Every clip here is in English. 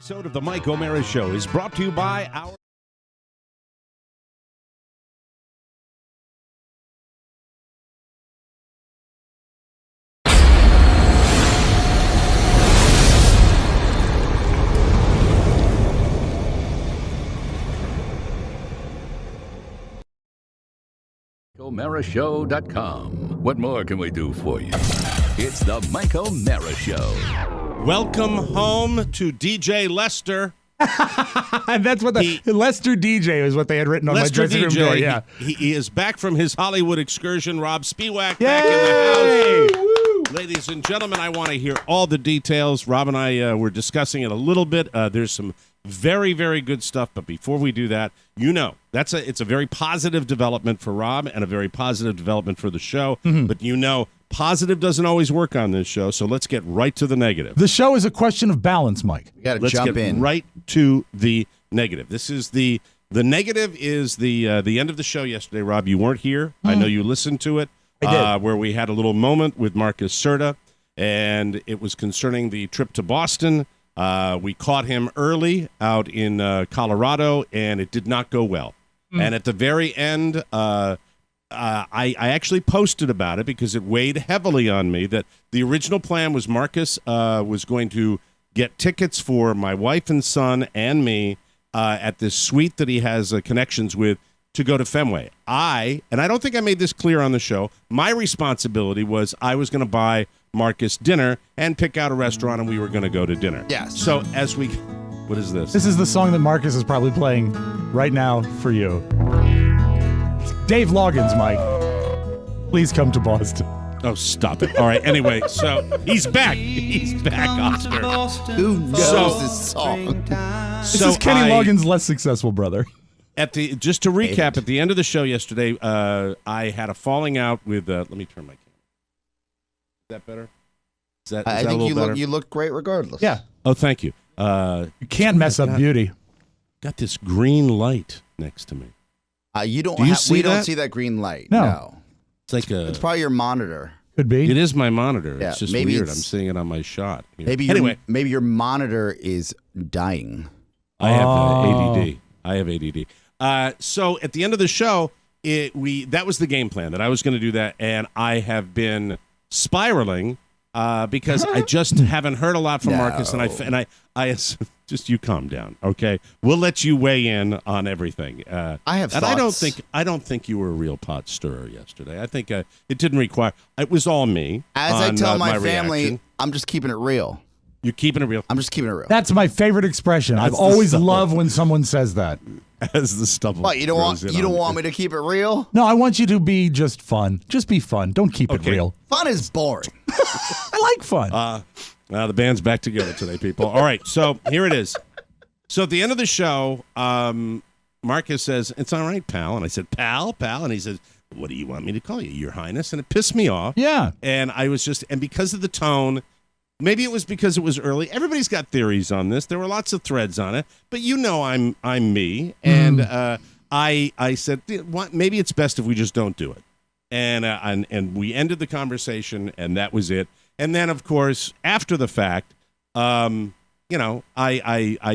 Episode of the Mike O'Mara Show is brought to you by our... MikeO'MaraShow.com. What more can we do for you? It's the Mike O'Mara Show. Welcome home to DJ Lester. And that's what Lester DJ is what they had written on Lester my dressing room door. Yeah, he is back from his Hollywood excursion. Rob Spiewak back in the house. Woo! Ladies and gentlemen, I want to hear all the details. Rob and I were discussing it a little bit. There's some very, very good stuff. But before we do that, it's a very positive development for Rob and a very positive development for the show. Mm-hmm. But positive doesn't always work on this show, so let's get right to the negative. The show is a question of balance, Mike. You got to jump in. Let's get right to the negative. This is the negative is the end of the show yesterday. Rob, you weren't here. I know you listened to it. I did. Where we had a little moment with Marcus Serta, and it was concerning the trip to Boston. We caught him early out in Colorado, and it did not go well. And at the very end, I actually posted about it because it weighed heavily on me that the original plan was Marcus was going to get tickets for my wife and son and me at this suite that he has connections with to go to Fenway. And I don't think I made this clear on the show, my responsibility was I was going to buy Marcus dinner and pick out a restaurant, and we were going to go to dinner. Yes. So what is this? This is the song that Marcus is probably playing right now for you. Dave Loggins, Mike. Please come to Boston. Oh, stop it. All right. Anyway, so he's back. He's back, Oscar. Who knows this song? This is Kenny Loggins' less successful brother. Just to recap, at the end of the show yesterday, I had a falling out with. Let me turn my camera. Is that better? I think you look great regardless. Yeah. Oh, thank you. You can't mess up beauty. Got this green light next to me. We don't see that green light. No. It's probably your monitor. Could be. It is my monitor. Yeah, it's just maybe weird. I'm seeing it on my shot. Here. Maybe your monitor is dying. I have ADD. I have ADD. So at the end of the show, that was the game plan, that I was going to do that, and I have been spiraling because I just haven't heard a lot from Marcus, and I just you calm down, okay? We'll let you weigh in on everything. I have thoughts. I don't think you were a real pot stirrer yesterday. I think it didn't require. It was all me. As I tell my family, reaction. I'm just keeping it real. You're keeping it real. I'm just keeping it real. That's my favorite expression. I've always loved when someone says that. As the stubble. What, you don't want me to keep it real? No, I want you to be just fun. Just be fun. Don't keep it real. Fun is boring. I like fun. The band's back together today, people. All right, so here it is. So at the end of the show, Marcus says, "It's all right, pal." And I said, "Pal?" And he says, "What do you want me to call you, Your Highness?" And it pissed me off. Yeah. And I was and because of the tone, maybe it was because it was early. Everybody's got theories on this. There were lots of threads on it. But I'm me. And I said, maybe it's best if we just don't do it. And we ended the conversation, and that was it. And then, of course, after the fact, I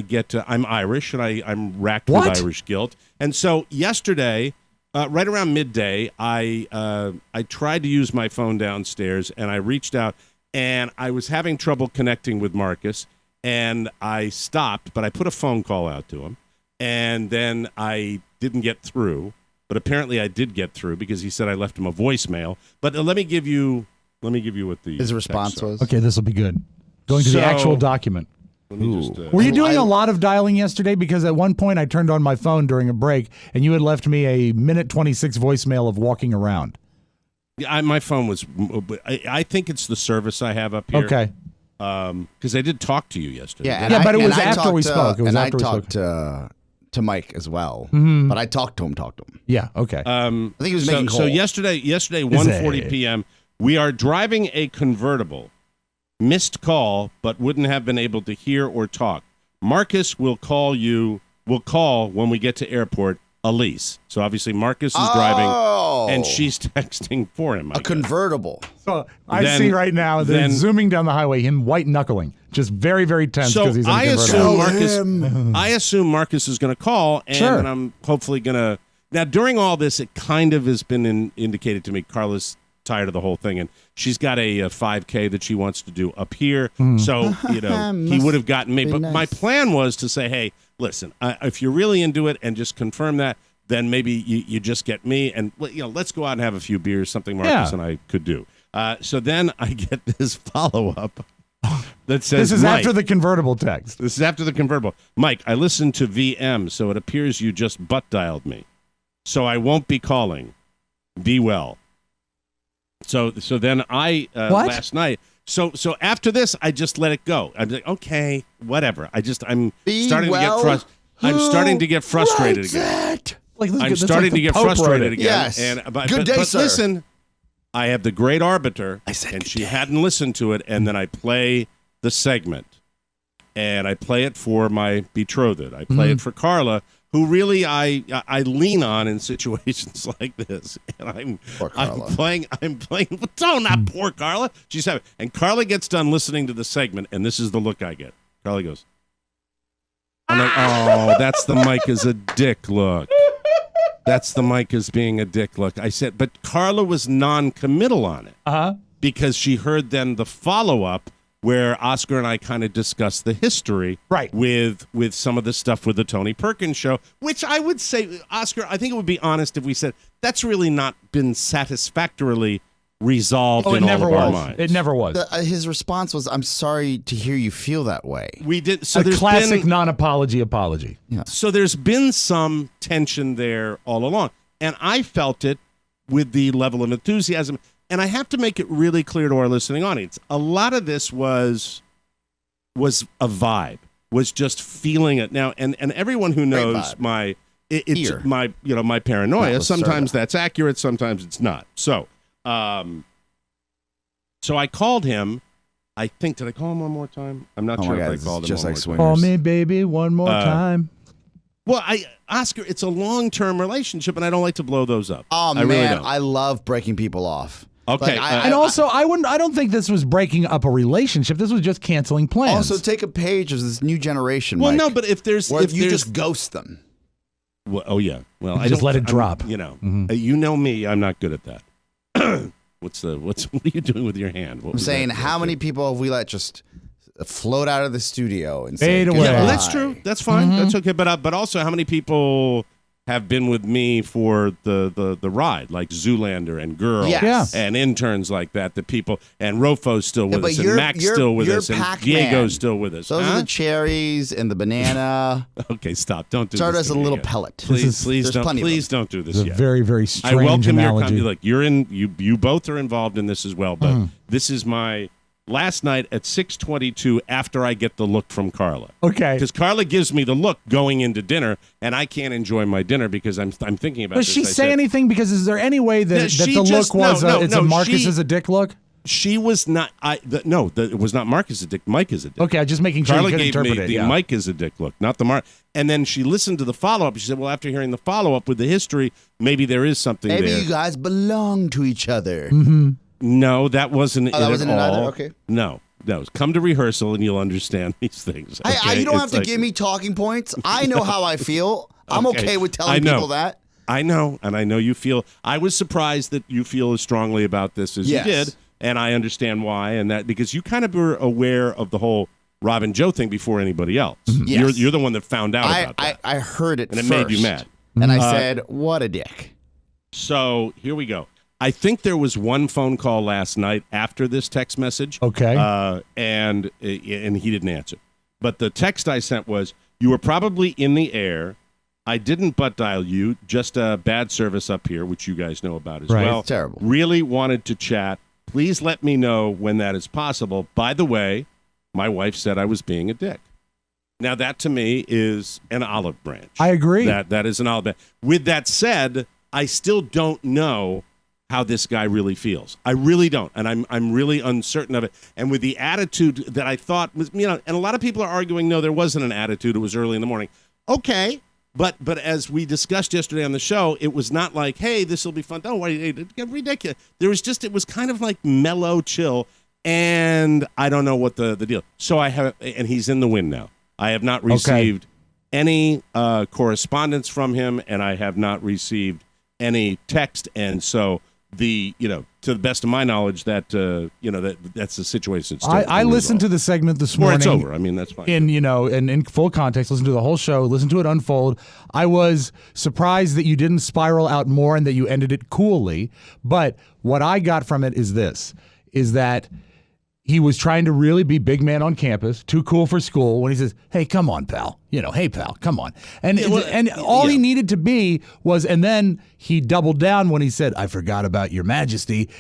get I'm Irish, and I'm racked with Irish guilt. And so yesterday, right around midday, I tried to use my phone downstairs, and I reached out, and I was having trouble connecting with Marcus, and I stopped, but I put a phone call out to him, and then I didn't get through. But apparently I did get through because he said I left him a voicemail. But let me give you what his response was. Okay, this will be good. Going to the actual document. Were you doing a lot of dialing yesterday? Because at one point I turned on my phone during a break, and you had left me a minute 26 voicemail of walking around. Yeah, my phone was. I think it's the service I have up here. Okay. Because I did talk to you yesterday. Yeah, but it was after we spoke. It was after we spoke. I talked to Mike as well, but I talked to him. Yeah. Okay. I think he was making calls. So yesterday, 1:40 p.m. We are driving a convertible. Missed call, but wouldn't have been able to hear or talk. Marcus will call when we get to airport. Elise. So obviously Marcus is driving, and she's texting for him. A convertible. So I see right now that zooming down the highway, him white knuckling, just very, very tense because he's in a convertible. I assume Marcus is going to call, and then I'm hopefully going to. Now, during all this, it kind of has been indicated to me Carla's tired of the whole thing, and she's got a 5K that she wants to do up here. So, he would have gotten me. But my plan was to say, hey, listen, if you're really into it and just confirm that, then maybe you just get me, and let's go out and have a few beers, something Marcus and I could do. So then I get this follow-up that says, this is after the convertible text. This is after the convertible. Mike, I listened to VM, so it appears you just butt-dialed me. So I won't be calling. Be well. So then I last night. So after this, I just let it go. I'm like, okay, whatever. I'm starting to get frustrated again. I'm starting to get frustrated again. Yes. But sir. Listen, I have the great arbiter, and she hadn't listened to it, and then I play the segment, and I play it for my betrothed. I play it for Carla, who really I lean on in situations like this. And I'm playing. Not poor Carla. She's having, and Carla gets done listening to the segment, and this is the look I get. Carla goes, I'm like, oh, that's the Mike is a dick look. That's the Mike is being a dick look. I said, but Carla was non-committal on it because she heard then the follow-up where Oscar and I kind of discussed the history with some of the stuff with the Tony Perkins show, which I would say, Oscar, I think it would be honest if we said that's really not been satisfactorily resolved in all of our minds. It never was. His response was, I'm sorry to hear you feel that way. We did. So a classic non-apology apology. Yeah. So there's been some tension there all along, and I felt it with the level of enthusiasm. And I have to make it really clear to our listening audience, a lot of this was a vibe, was just feeling it. Now, and everyone who knows my paranoia, sometimes that's accurate, sometimes it's not. So I called him. I think, did I call him one more time? I'm not sure if I called him just one like more swingers. Call me, baby, one more time. Well, Oscar, it's a long-term relationship, and I don't like to blow those up. Oh, I really don't. I love breaking people off. Okay, I don't think this was breaking up a relationship. This was just canceling plans. Also, take a page of this new generation. Well, Mike, no, but if you just ghost them. Well, oh yeah. Well, I just let it drop. You know me. I'm not good at that. What are you doing with your hand? I'm saying, how many people have we let just float out of the studio and fade say away? Yeah, well, that's true. That's fine. That's okay. But also, how many people have been with me for the ride, like Zoolander and Girl, and interns like that? The people, and Rofo's still with us, and Mac's still with us, and Diego's still with us. Those are the cherries and the banana. Okay, stop! Don't do Start this. as a little pellet. Please don't do this It's yet. a very, very strange I welcome analogy. your you're in. You both are involved in this as well. But this is my last night at 6:22 after I get the look from Carla. Okay. Because Carla gives me the look going into dinner, and I can't enjoy my dinner because I'm thinking about Does this. she say anything? Because is there any way that the look was a Marcus is a dick look? She was not. It was not Marcus is a dick. Mike is a dick. Okay, I'm just making sure Carla you could gave interpret me it. the Mike is a dick look, not the Mark. And then she listened to the follow-up. She said, well, after hearing the follow-up with the history, maybe there is something there. Maybe you guys belong to each other. No, that wasn't it that wasn't at all. Either? Okay. No. Come to rehearsal and you'll understand these things. Okay? You don't have to give me talking points. I know how I feel. I'm okay with telling people that. I know, and I know you feel. I was surprised that you feel as strongly about this as you did, and I understand why. And that because you kind of were aware of the whole Rob and Joe thing before anybody else. Yes. You're the one that found out about that. I heard it and it first, made you mad. And I said, "What a dick." So here we go. I think there was one phone call last night after this text message. Okay. And he didn't answer. But the text I sent was, you were probably in the air. I didn't butt dial you, just a bad service up here, which you guys know about as well. It's terrible. Really wanted to chat. Please let me know when that is possible. By the way, my wife said I was being a dick. Now, that to me is an olive branch. I agree. That is an olive branch. With that said, I still don't know how this guy really feels. I really don't, and I'm really uncertain of it. And with the attitude that I thought was, and a lot of people are arguing, no, there wasn't an attitude. It was early in the morning. Okay, But as we discussed yesterday on the show, it was not like, hey, this will be fun. Oh, it get ridiculous. It was kind of like mellow, chill, and I don't know what the deal. So and he's in the wind now. I have not received any correspondence from him, and I have not received any text, and so to the best of my knowledge, that's the situation. I listened to the segment this morning. Or it's over. I mean, that's fine. In full context, listen to the whole show, listen to it unfold. I was surprised that you didn't spiral out more and that you ended it coolly. But what I got from it is that he was trying to really be big man on campus, too cool for school, when he says, hey, come on, pal. Hey, pal, come on. And all he needed to be was, and then he doubled down when he said, I forgot about your majesty.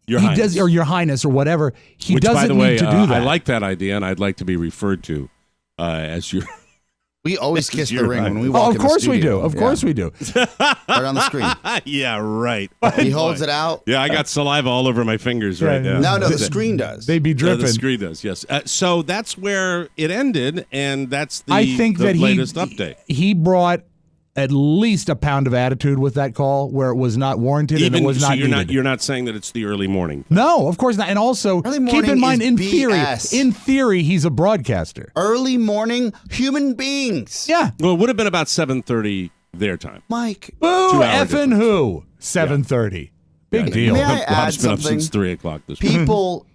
Your Highness. Or your highness or whatever. He Which, doesn't by the way, need to do that. I like that idea, and I'd like to be referred to as your... We always kiss the ring when we walk in the studio. Of course we do. Of course we do. Right on the screen. Yeah, right. He holds it out. Yeah, I got saliva all over my fingers right now. No, the screen does. They'd be dripping. The screen does, yes. So that's where it ended, and that's the latest update. He brought at least a pound of attitude with that call where it was not warranted and it was not needed. You're not saying that it's the early morning. No, of course not. And also, keep in mind, in theory, he's a broadcaster. Early morning human beings. Yeah. Well, it would have been about 7:30 their time. Mike. Boo, effing who? 7:30. Big deal. May I add Rob's been up something? since 3 o'clock this morning. People,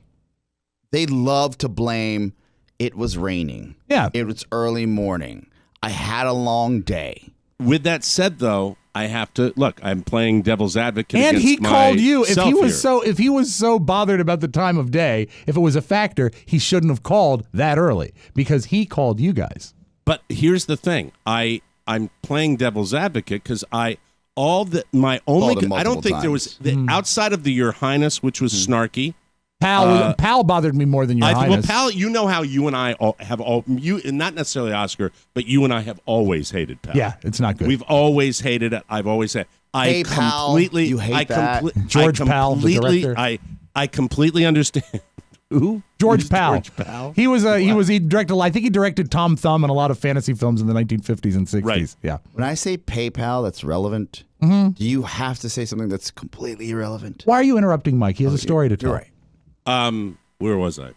they love to blame it was raining. Yeah. It was early morning. I had a long day. With that said, though, I have to look. I'm playing devil's advocate, and against he called you. If he was so bothered about the time of day, if it was a factor, he shouldn't have called that early because he called you guys. But here's the thing: I'm playing devil's advocate because I don't think there was outside of the Your Highness, which was snarky. Pal bothered me more than Your Highness. Well, Pal, you know how you and I have not necessarily Oscar, but you and I have always hated Pal. Yeah, it's not good. We've always hated it. I've always said Pal, you hate that. George Pal, the director. I completely understand. Who? George Pal. He directed. I think he directed Tom Thumb and a lot of fantasy films in the 1950s and 60s. Right. Yeah. When I say PayPal, that's relevant. Do you have to say something that's completely irrelevant? Why are you interrupting Mike? He has a story to tell. You're right. Where was I?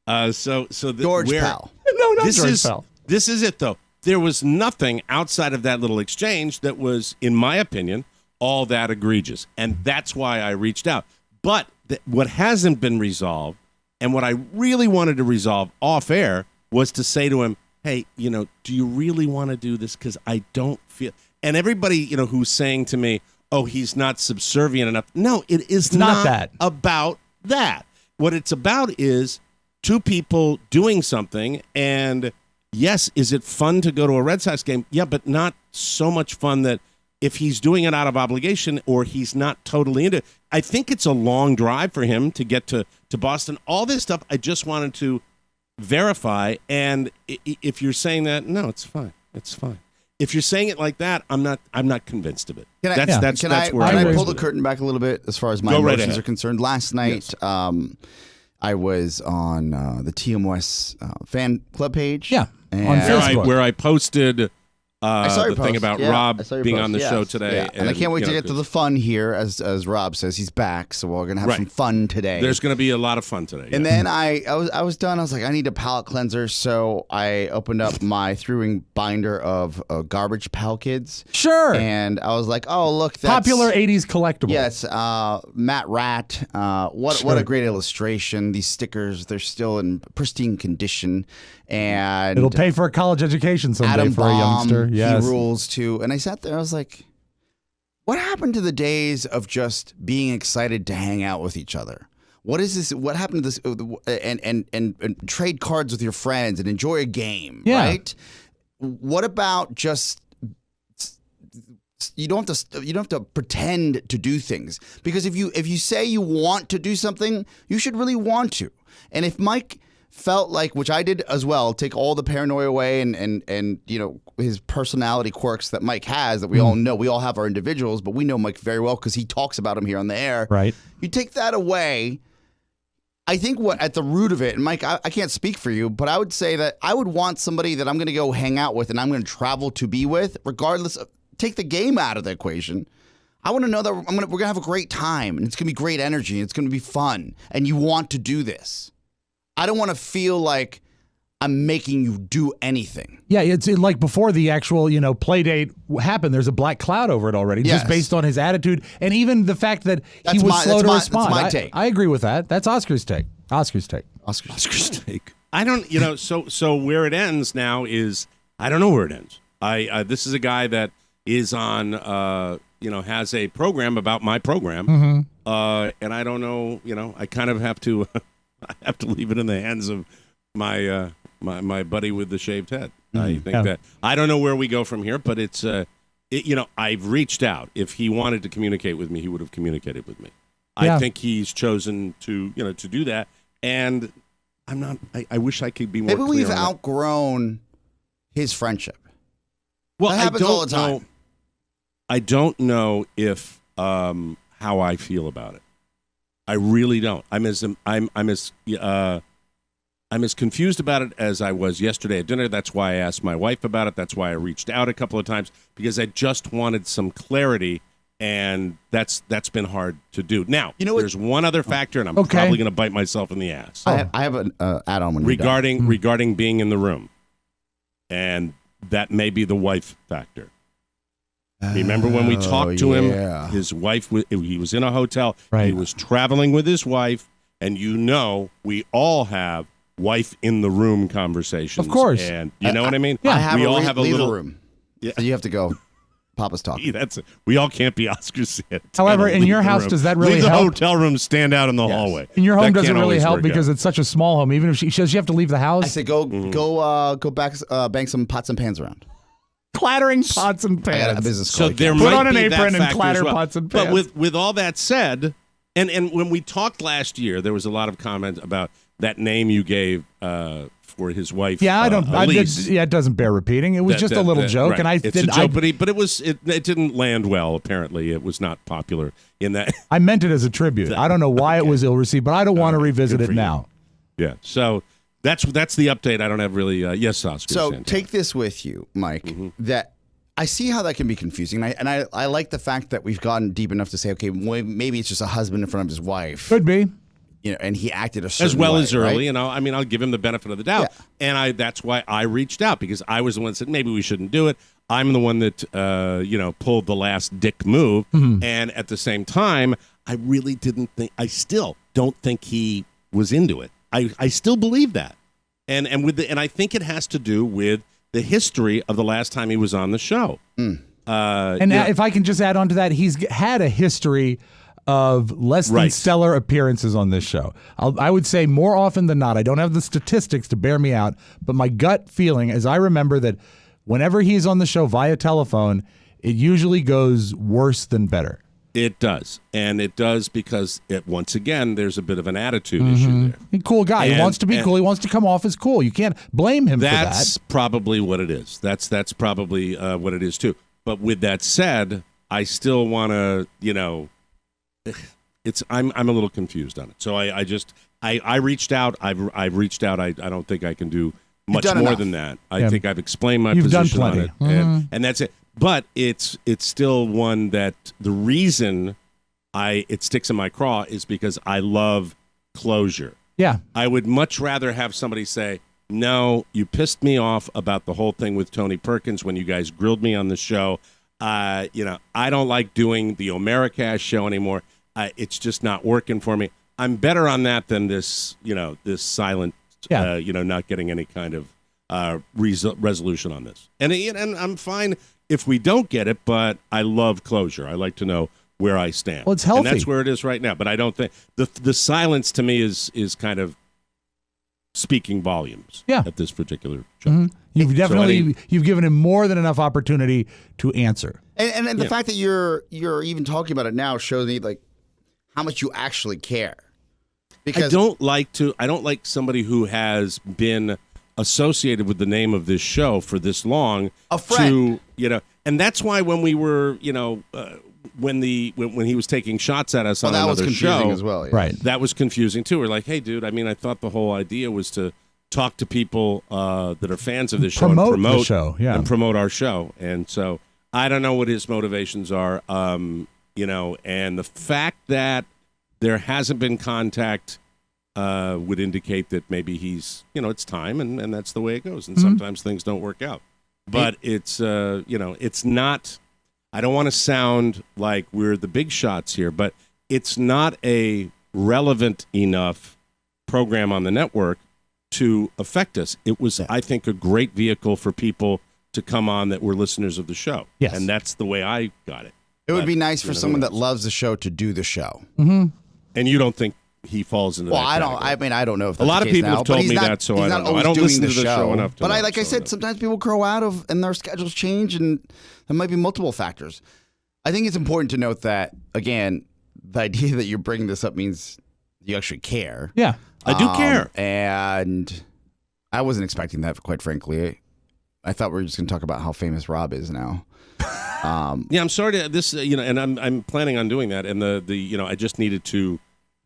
George Pal. No, not George Pal. This is it, though. There was nothing outside of that little exchange that was, in my opinion, all that egregious, and that's why I reached out. But what hasn't been resolved, and what I really wanted to resolve off air, was to say to him, "Hey, do you really want to do this? Because I don't feel." And everybody, who's saying to me, "Oh, he's not subservient enough." No, it's not that. About that. What it's about is two people doing something, and yes, is it fun to go to a Red Sox game? Yeah, but not so much fun that if he's doing it out of obligation or he's not totally into it. I think it's a long drive for him to get to Boston. All this stuff I just wanted to verify, and if you're saying that, no, it's fine. It's fine. If you're saying it like that, I'm not convinced of it. Can I pull the curtain back a little bit as far as my emotions are concerned? Last night, I was on the TMOS fan club page. Yeah, and on Facebook. Where I posted the thing about Robb being on the show today. Yeah. And I can't wait to get to the fun here, as Robb says. He's back, so we're going to have some fun today. There's going to be a lot of fun today. And then I was done. I was like, I need a palate cleanser, so I opened up my three-ring binder of Garbage Pal Kids. Sure. And I was like, oh, look. That's popular 80s collectible. Yes. Matt Rat. What a great illustration. These stickers, they're still in pristine condition. And it'll pay for a college education someday Adam for a youngster. Yes. He rules too. And I sat there, I was like, what happened to the days of just being excited to hang out with each other? What is this? What happened to this? And trade cards with your friends and enjoy a game, right? What about just you don't have to pretend to do things, because if you say you want to do something, you should really want to. And if Mike felt like, which I did as well, take all the paranoia away and his personality quirks that Mike has, that we all know. We all have our individuals, but we know Mike very well because he talks about him here on the air. Right. You take that away, I think what at the root of it, and Mike, I can't speak for you, but I would say that I would want somebody that I'm going to go hang out with and I'm going to travel to be with, regardless of, take the game out of the equation. I want to know that we're going to have a great time and it's going to be great energy and it's going to be fun and you want to do this. I don't want to feel like I'm making you do anything. Yeah, it's like before the actual, play date happened, there's a black cloud over it already, just based on his attitude and even the fact that he was slow to respond. That's my take. I agree with that. That's Oscar's take. Oscar's take. I don't, so where it ends now is, I don't know where it ends. This is a guy that is on, has a program about my program. And I don't know, I kind of have to, I have to leave it in the hands of my my buddy with the shaved head. I think that I don't know where we go from here, but it's I've reached out. If he wanted to communicate with me, he would have communicated with me. I think he's chosen to do that, and I'm not. I wish I could be more. Maybe we've outgrown his friendship. Well, that happens all the time. I don't know if how I feel about it. I really don't. I'm as confused about it as I was yesterday at dinner. That's why I asked my wife about it. That's why I reached out a couple of times, because I just wanted some clarity, and that's been hard to do. Now, there's one other factor, and I'm probably going to bite myself in the ass. I have an add-on when regarding being in the room, and that may be the wife factor. Remember when we talked to him? His wife, he was in a hotel. Right. He was traveling with his wife, and we all have wife in the room conversations. Of course. And you know what I mean? Yeah. We all have a little room. Yeah. So you have to go. Papa's talking. We all can't be Oscar Serta. However, in your house, does that really help? help? The hotel room, stand out in the hallway. In your home doesn't really help because it's such a small home. Even if she says you have to leave the house. I say go back, bang some pots and pans around. Clattering pots and pans. I got a business so card. there Put might on an be apron that and clatter pots and pans. But with all that said, and when we talked last year, there was a lot of comment about that name you gave for his wife. Yeah, it doesn't bear repeating. It was just a little joke, right. and it's a joke, but it didn't land well. Apparently, it was not popular in that. I meant it as a tribute. I don't know why it was ill received, but I don't want to revisit it now. Yeah, so that's the update. I don't have really. Yes, Oscar. So Santana. take this with you, Mike. That I see how that can be confusing, and I like the fact that we've gotten deep enough to say, okay, maybe it's just a husband in front of his wife. Could be. And he acted a certain as well way, as early, right? I'll give him the benefit of the doubt, and that's why I reached out, because I was the one that said maybe we shouldn't do it. I'm the one that pulled the last dick move, and at the same time, I really didn't think. I still don't think he was into it. I still believe that, and I think it has to do with the history of the last time he was on the show. If I can just add on to that, he's had a history of less than stellar appearances on this show. I would say more often than not. I don't have the statistics to bear me out, but my gut feeling is I remember that whenever he's on the show via telephone, it usually goes worse than better. It does, and it does because once again, there's a bit of an attitude issue there. He's a cool guy. He wants to be cool. He wants to come off as cool. You can't blame him for that. That's probably what it is. That's probably what it is too. But with that said, I still want to, I'm a little confused on it. So I reached out. I've reached out. I don't think I can do much more than that. I think I've explained my position on it, and that's it. But it's still one that the reason it sticks in my craw is because I love closure. Yeah, I would much rather have somebody say, "No, you pissed me off about the whole thing with Tony Perkins when you guys grilled me on the show. I don't like doing the Omericast show anymore. It's just not working for me. I'm better on that than this silent, not getting any kind of resolution on this. And I'm fine if we don't get it, but I love closure. I like to know where I stand. Well, it's healthy. And that's where it is right now. But I don't think the silence to me is kind of speaking volumes at this particular show. You've given him more than enough opportunity to answer. And the fact that you're even talking about it now shows me like how much you actually care. Because I don't like somebody who has been associated with the name of this show for this long. A friend. And that's why when we were, when he was taking shots at us on that another was confusing show as well. Yeah. Right. that was confusing too. We're like, hey, dude, I mean, I thought the whole idea was to talk to people that are fans of this show and Promote promote the show, yeah. and promote our show. And so I don't know what his motivations are, and the fact that there hasn't been contact would indicate that maybe he's, it's time, and that's the way it goes. And sometimes things don't work out. But it's, it's not. I don't want to sound like we're the big shots here, but it's not a relevant enough program on the network to affect us. It was, I think, a great vehicle for people to come on that were listeners of the show. Yes. And that's the way I got it. It would be nice for someone that loves the show to do the show. Mm-hmm. And you don't think he falls into that category? I don't know if a lot of people now, have told me that, so I don't know. I don't listen to the show enough. But like I said, sometimes people grow out of and their schedules change, and there might be multiple factors. I think it's important to note that, again, the idea that you're bringing this up means you actually care. Yeah. I do care. And I wasn't expecting that, quite frankly. I thought we were just going to talk about how famous Robb is now. Yeah, I'm sorry to this, and I'm planning on doing that. And I just needed to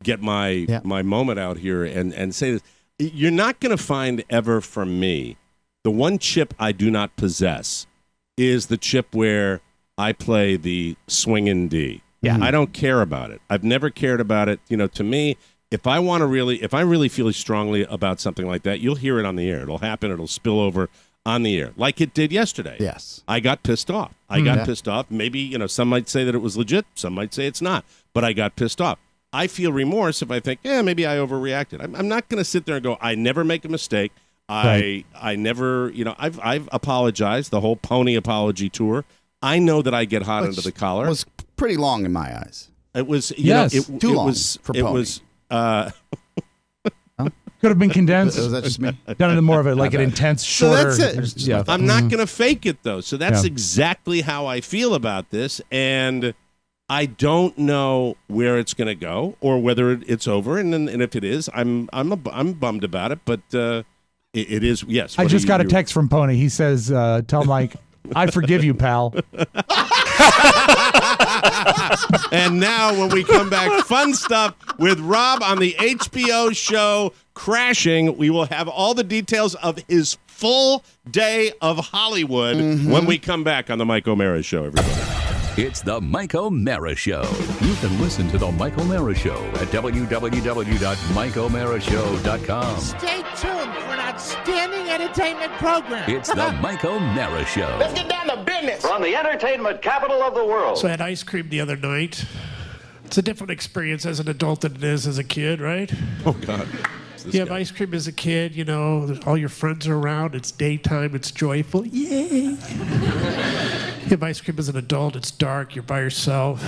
get my moment out here and say this. You're not going to find ever from me, the one chip I do not possess is the chip where I play the swinging D. Yeah. I don't care about it. I've never cared about it. To me, if I really feel strongly about something like that, you'll hear it on the air. It'll happen. It'll spill over on the air, like it did yesterday. Yes. I got pissed off. Pissed off. Maybe, some might say that it was legit. Some might say it's not. But I got pissed off. I feel remorse if I think, maybe I overreacted. I'm not going to sit there and go, I never make a mistake. I never, I've apologized, the whole pony apology tour. I know that I get hot under the collar. It was pretty long in my eyes. It was, too long for pony. It was, could have been condensed. Was that just me? Done into more of an intense, shorter. So that's it. Yeah. I'm not going to fake it, though. So that's exactly how I feel about this. And I don't know where it's going to go or whether it's over. And if it is, I'm bummed about it. But it is, yes. I just got a text from Pony. He says, tell Mike, I forgive you, pal. And now when we come back, fun stuff with Robb on the HBO show Crashing. We will have all the details of his full day of Hollywood when we come back on the Mike O'Mara Show, everybody. It's the Mike O'Mara Show. You can listen to the Mike O'Mara Show at www.mikeomarashow.com. Stay tuned for an outstanding entertainment program. It's the Mike O'Mara Show. Let's get down to business. From the entertainment capital of the world. So I had ice cream the other night. It's a different experience as an adult than it is as a kid, right? Oh, God. You have ice cream as a kid, all your friends are around, it's daytime, it's joyful, yay! You have ice cream as an adult, it's dark, you're by yourself.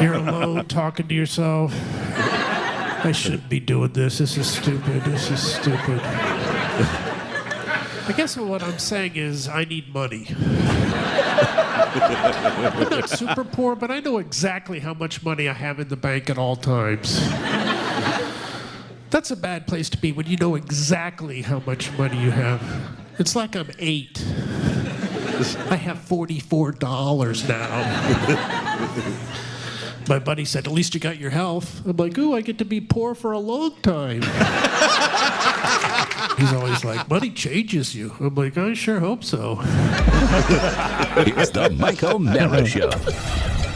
You're alone talking to yourself. I shouldn't be doing this, this is stupid. I guess what I'm saying is I need money. I'm not super poor, but I know exactly how much money I have in the bank at all times. That's a bad place to be when you know exactly how much money you have. It's like I'm 8. I have $44 now. My buddy said, at least you got your health. I'm like, ooh, I get to be poor for a long time. He's always like, money changes you. I'm like, I sure hope so. It's the Mike O'Mara Show.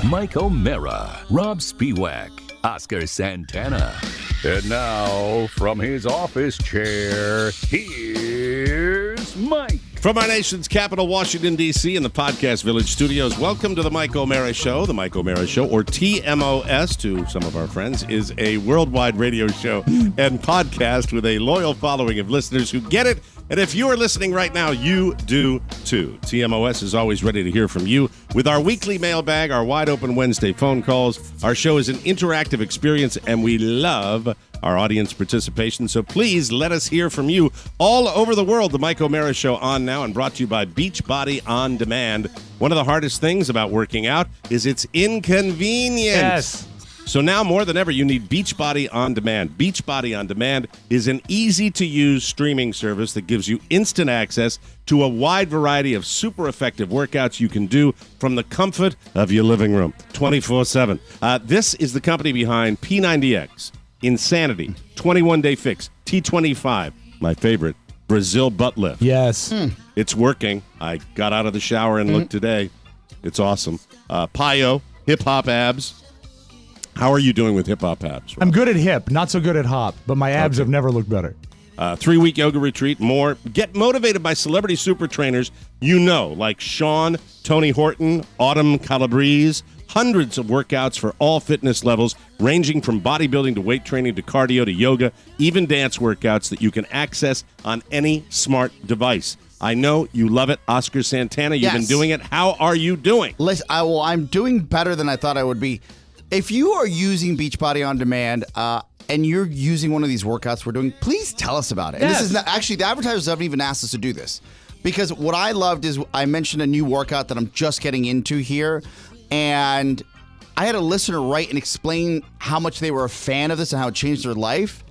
Mike O'Mara, Robb Spiewak, Oscar Santana. And now, from his office chair, here's Mike. From our nation's capital, Washington, D.C., in the Podcast Village studios, welcome to the Mike O'Mara Show. The Mike O'Mara Show, or TMOS to some of our friends, is a worldwide radio show and podcast with a loyal following of listeners who get it. And if you are listening right now, you do too. TMOS is always ready to hear from you with our weekly mailbag, our wide open Wednesday phone calls. Our show is an interactive experience, and we love our audience participation. So please let us hear from you all over the world. The Mike O'Mara Show on now and brought to you by Beachbody On Demand. One of the hardest things about working out is its inconvenience. Yes. So now more than ever, you need Beachbody On Demand. Beachbody On Demand is an easy-to-use streaming service that gives you instant access to a wide variety of super effective workouts you can do from the comfort of your living room 24/7. This is the company behind P90X, Insanity, 21-Day Fix, T25, my favorite, Brazil Butt Lift. Yes. It's working. I got out of the shower and looked today. It's awesome. Pio, Hip Hop Abs. How are you doing with Hip Hop Abs, Rob? I'm good at hip, not so good at hop, but my abs have never looked better. 3-week yoga retreat, more. Get motivated by celebrity super trainers you know, like Sean, Tony Horton, Autumn Calabrese. Hundreds of workouts for all fitness levels, ranging from bodybuilding to weight training to cardio to yoga, even dance workouts that you can access on any smart device. I know you love it. Oscar Santana, you've been doing it. How are you doing? Listen, I'm doing better than I thought I would be. If you are using Beachbody On Demand and you're using one of these workouts we're doing, please tell us about it. And this is not, actually, the advertisers haven't even asked us to do this. Because what I loved is I mentioned a new workout that I'm just getting into here. And I had a listener write and explain how much they were a fan of this and how it changed their life.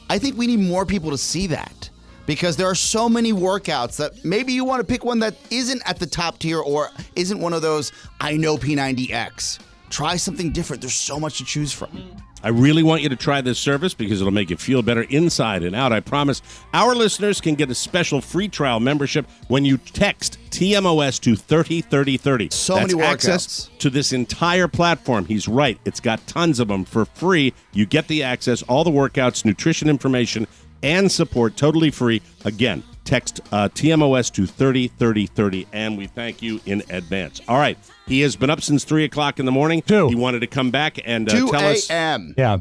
I think we need more people to see that. Because there are so many workouts that maybe you want to pick one that isn't at the top tier or isn't one of those, I know P90X. Try something different. There's so much to choose from. I really want you to try this service because it'll make you feel better inside and out. I promise. Our listeners can get a special free trial membership when you text TMOS to 303030. So many workouts. Access to this entire platform. He's right. It's got tons of them for free. You get the access, all the workouts, nutrition information, and support totally free. Again, text TMOS to 303030, and we thank you in advance. All right. He has been up since 3 o'clock in the morning. 2. He wanted to come back and 2 tell us. a.m. Yeah.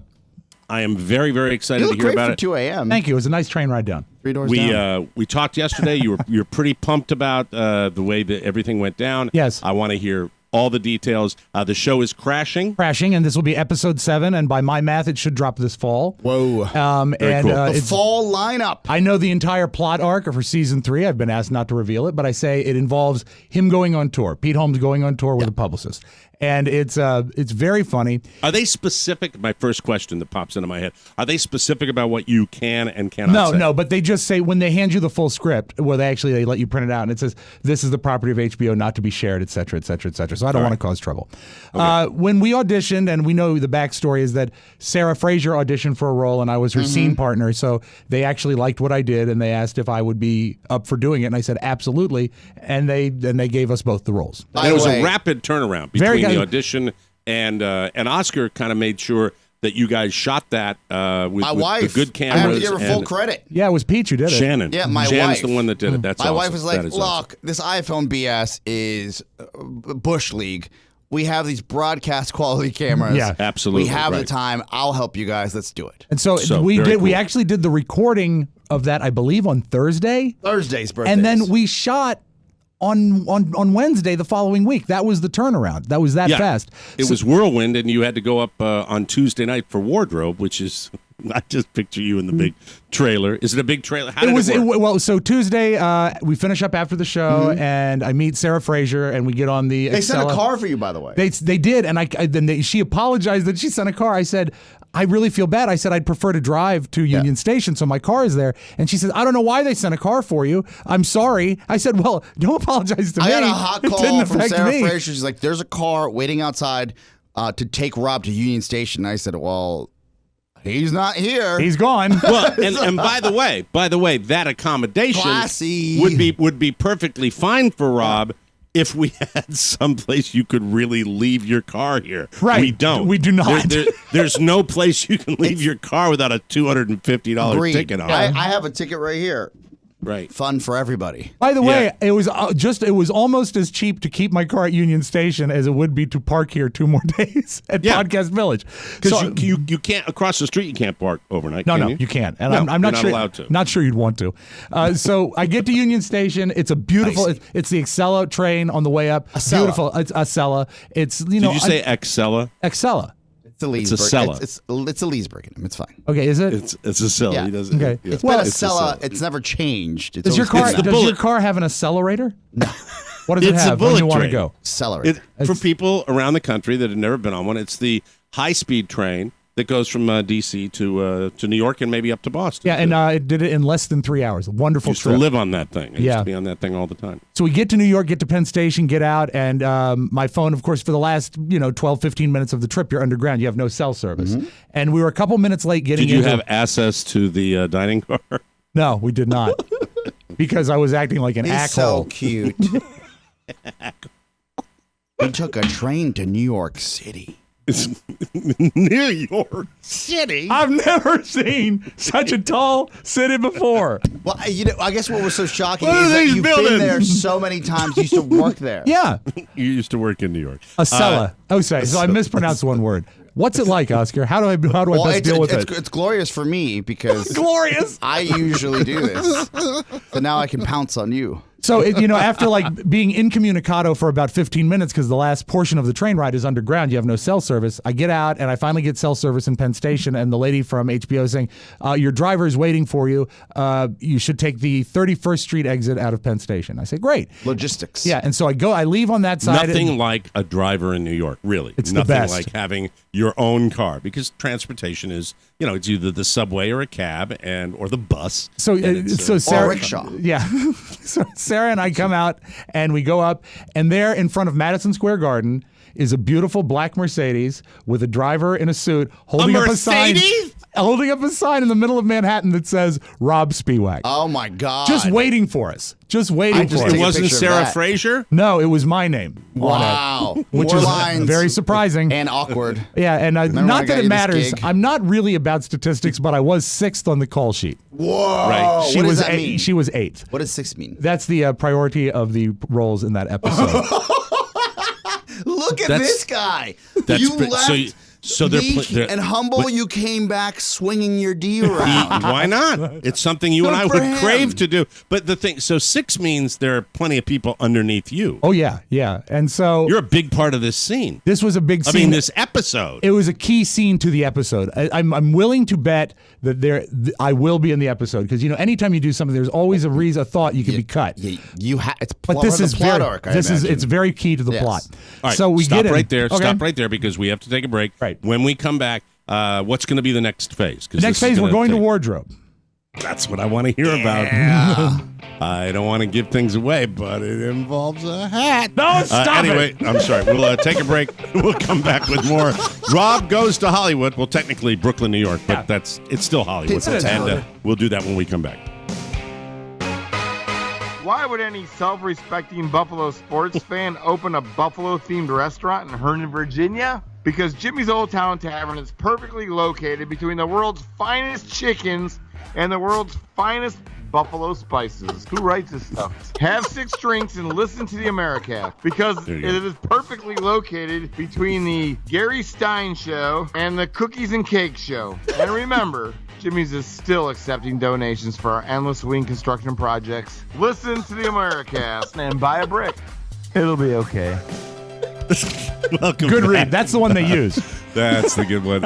I am very, very excited You to look hear great about for it. 2 a.m. Thank you. It was a nice train ride down. 3 doors down. We talked yesterday. You're pretty pumped about the way that everything went down. Yes. I want to hear all the details. The show is crashing. And this will be episode 7, and by my math, it should drop this fall. Whoa. Very cool. The it's fall lineup. I know the entire plot arc for season 3. I've been asked not to reveal it, but I say it involves him going on tour. Pete Holmes going on tour with a publicist. And it's very funny. Are they specific? My first question that pops into my head. Are they specific about what you can and cannot say? No, but they just say when they hand you the full script, where they let you print it out, and it says, this is the property of HBO, not to be shared, et cetera, et cetera, et cetera. So I don't want to cause trouble. Okay. When we auditioned, and we know the backstory is that Sarah Fraser auditioned for a role, and I was her scene partner, so they actually liked what I did, and they asked if I would be up for doing it, and I said, absolutely, and they gave us both the roles. And it was a rapid turnaround between the audition and Oscar kind of made sure that you guys shot that with the good cameras. I have to give her full credit. Yeah, it was Pete who did it. Shannon. Yeah, my Shannon's wife. the one that did it. That's My awesome. wife was like, That is look, awesome. this iPhone BS is Bush League. We have these broadcast quality cameras. Yeah, absolutely. We have right. the time. I'll help you guys. Let's do it. And so very cool. We actually did the recording of that, I believe, on Thursday. Thursday's birthday. And then we shot on Wednesday the following week. That was the turnaround. That was that fast. It was whirlwind, and you had to go up on Tuesday night for wardrobe, which is I just picture you in the big trailer. Is it a big trailer? How did it work? Well, so Tuesday we finish up after the show, and I meet Sarah Fraser, and we get on the. They sent a car for you, by the way. They did, and she apologized that she sent a car. I said, I really feel bad. I said I'd prefer to drive to Union Station, so my car is there. And she said, I don't know why they sent a car for you. I'm sorry. I said, well, don't apologize to me. I got a hot It call didn't from affect Sarah me. Fraser. She's like, there's a car waiting outside to take Rob to Union Station. And I said, well, he's not here. He's gone. Well, and by the way, that accommodation Classy. would be perfectly fine for Rob if we had someplace you could really leave your car here. Right. We don't. We do not. There's no place you can leave your car without a $250 ticket on it. I have a ticket right here. Right. Fun for everybody. By the way, it was almost as cheap to keep my car at Union Station as it would be to park here 2 more days at Podcast Village. Because you can't across the street. You can't park overnight. No, can you can't. And No, I'm not you're sure. not allowed to. Not sure you'd want to. So I get to Union Station. It's a beautiful. It's the Excella train on the way up. Acela. Beautiful. It's Acela. It's Did you say Excella? Excella. It's a Leesburg. It's a Cella. It's a Leesburg. It's fine. Okay, is it? It's a Cella. Yeah. He doesn't. Okay. Yeah. It's been a It's a Cella. Cella. It's never changed. It's Does your always car been the does your bullet. car have an accelerator? No. What does it It's have? a When bullet you want to train. go? Accelerator. For people around the country that have never been on one, it's the high-speed train that goes from D.C. to New York and maybe up to Boston. Yeah, and it did it in less than 3 hours. A wonderful used trip. to live on that thing. I Yeah. used to be on that thing all the time. So we get to New York, get to Penn Station, get out, and my phone, of course, for the last 12, 15 minutes of the trip, you're underground. You have no cell service. And we were a couple minutes late getting Did you into- have access to the dining car? No, we did not. Because I was acting like an He's asshole. so cute. We took a train to New York City. New York City. I've never seen such a tall city before. Well, I guess what was so shocking What are is that these you've buildings? been there so many times. You used to work there. Yeah. You used to work in New York. A cella. So I mispronounced one word. What's it like, Oscar? How do I best deal with it? It's glorious for me because Glorious. I usually do this. So now I can pounce on you. So, after like being incommunicado for about 15 minutes because the last portion of the train ride is underground, you have no cell service. I get out and I finally get cell service in Penn Station, and the lady from HBO is saying, your driver is waiting for you. You should take the 31st Street exit out of Penn Station. I say, great. Logistics. Yeah, and so I leave on that side. Nothing like a driver in New York, really. It's the Nothing best. like having your own car, because transportation is, it's either the subway or a cab or the bus. So Sarah, or rickshaw. Yeah. So Sarah and I come out and we go up, and there in front of Madison Square Garden is a beautiful black Mercedes with a driver in a suit holding up a sign. Holding up a sign in the middle of Manhattan that says Robb Spiewak. Oh my God. Just waiting for us. Just waiting for take us. It a wasn't picture of Sarah that. Fraser? No, it was my name. Wow. On it, which More is lines very surprising. and awkward. Yeah, and when not I got that it you this matters. gig. I'm not really about statistics, but I was 6th on the call sheet. Whoa. Right. She what was does that mean? She was 8th. What does 6 mean? That's the priority of the roles in that episode. Look at That's- this guy. that's You pretty- left so they're meek they're- and humble. what- You came back swinging your D around. Why not? It's something you and I Good would for him. crave to do. But the thing, so 6 means there are plenty of people underneath you. Oh yeah, yeah. And so You're a big part of this scene. this was a big I scene. mean, this episode. It was a key scene to the episode. I'm willing to bet that I will be in the episode because anytime you do something, there's always a thought you could be cut. It's But part this of the is plot very, arc. it's very key to the Yes. plot. All right, so we stop get in. right there. Okay. Stop right there because we have to take a break. Right. When we come back, what's going to be the next phase? 'Cause Next this is phase, we're gonna going to take- wardrobe. That's what I want to hear about. I don't want to give things away, but it involves a hat. No, stop anyway, I'm sorry. We'll take a break. We'll come back with more. Robb Goes to Hollywood. Well, technically Brooklyn, New York, but it's still Hollywood. It's And we'll do that when we come back. Why would any self-respecting Buffalo sports fan open a Buffalo-themed restaurant in Herndon, Virginia? Because Jimmy's Old Town Tavern is perfectly located between the world's finest chickens and the world's finest Buffalo spices. Who writes this stuff? Have 6 drinks and listen to the Americast, because There it you go. is perfectly located between the Gary Stein Show and the Cookies and Cake Show. And remember, Jimmy's is still accepting donations for our endless wing construction projects. Listen to the Americast and buy a brick. It'll be okay. Welcome Good back. read. That's the one they use. That's the good one.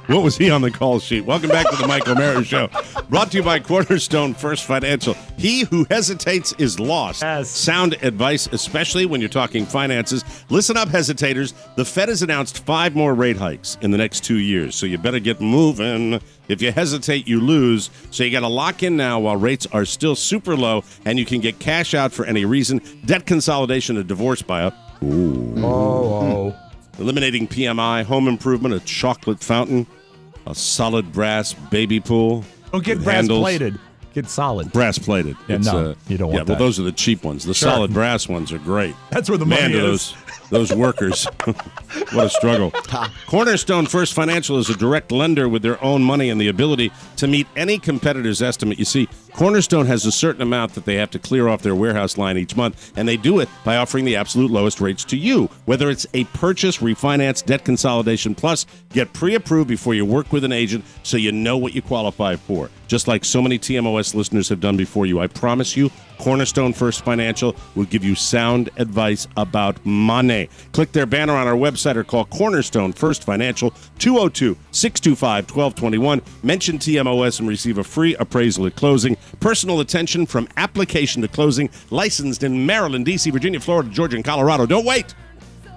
What was he on the call sheet? Welcome back to the Mike O'Mara Show. Brought to you by Cornerstone First Financial. He who hesitates is lost. Yes. Sound advice, especially when you're talking finances. Listen up, hesitators. The Fed has announced 5 more rate hikes in the next 2 years, so you better get moving. If you hesitate, you lose. So you got to lock in now while rates are still super low, and you can get cash out for any reason. Debt consolidation, a divorce buyout. Oh. Eliminating PMI, home improvement, a chocolate fountain, a solid brass baby pool. Don't get with brass handles. plated. Get solid. Brass plated. Yeah, no, you don't want Yeah, well, that. those are the cheap ones. The Sure. solid brass ones are great. That's where the Man, money do is. those workers. What a struggle. Cornerstone First Financial is a direct lender with their own money and the ability to meet any competitor's estimate. You see, Cornerstone has a certain amount that they have to clear off their warehouse line each month, and they do it by offering the absolute lowest rates to you. Whether it's a purchase, refinance, debt consolidation, plus get pre-approved before you work with an agent so you know what you qualify for. Just like so many TMOS listeners have done before you, I promise you, Cornerstone First Financial will give you sound advice about money. Click their banner on our website or call Cornerstone First Financial 202-625-1221. Mention TMOS and receive a free appraisal at closing. Personal attention from application to closing. Licensed in Maryland, D.C., Virginia, Florida, Georgia, and Colorado. Don't wait.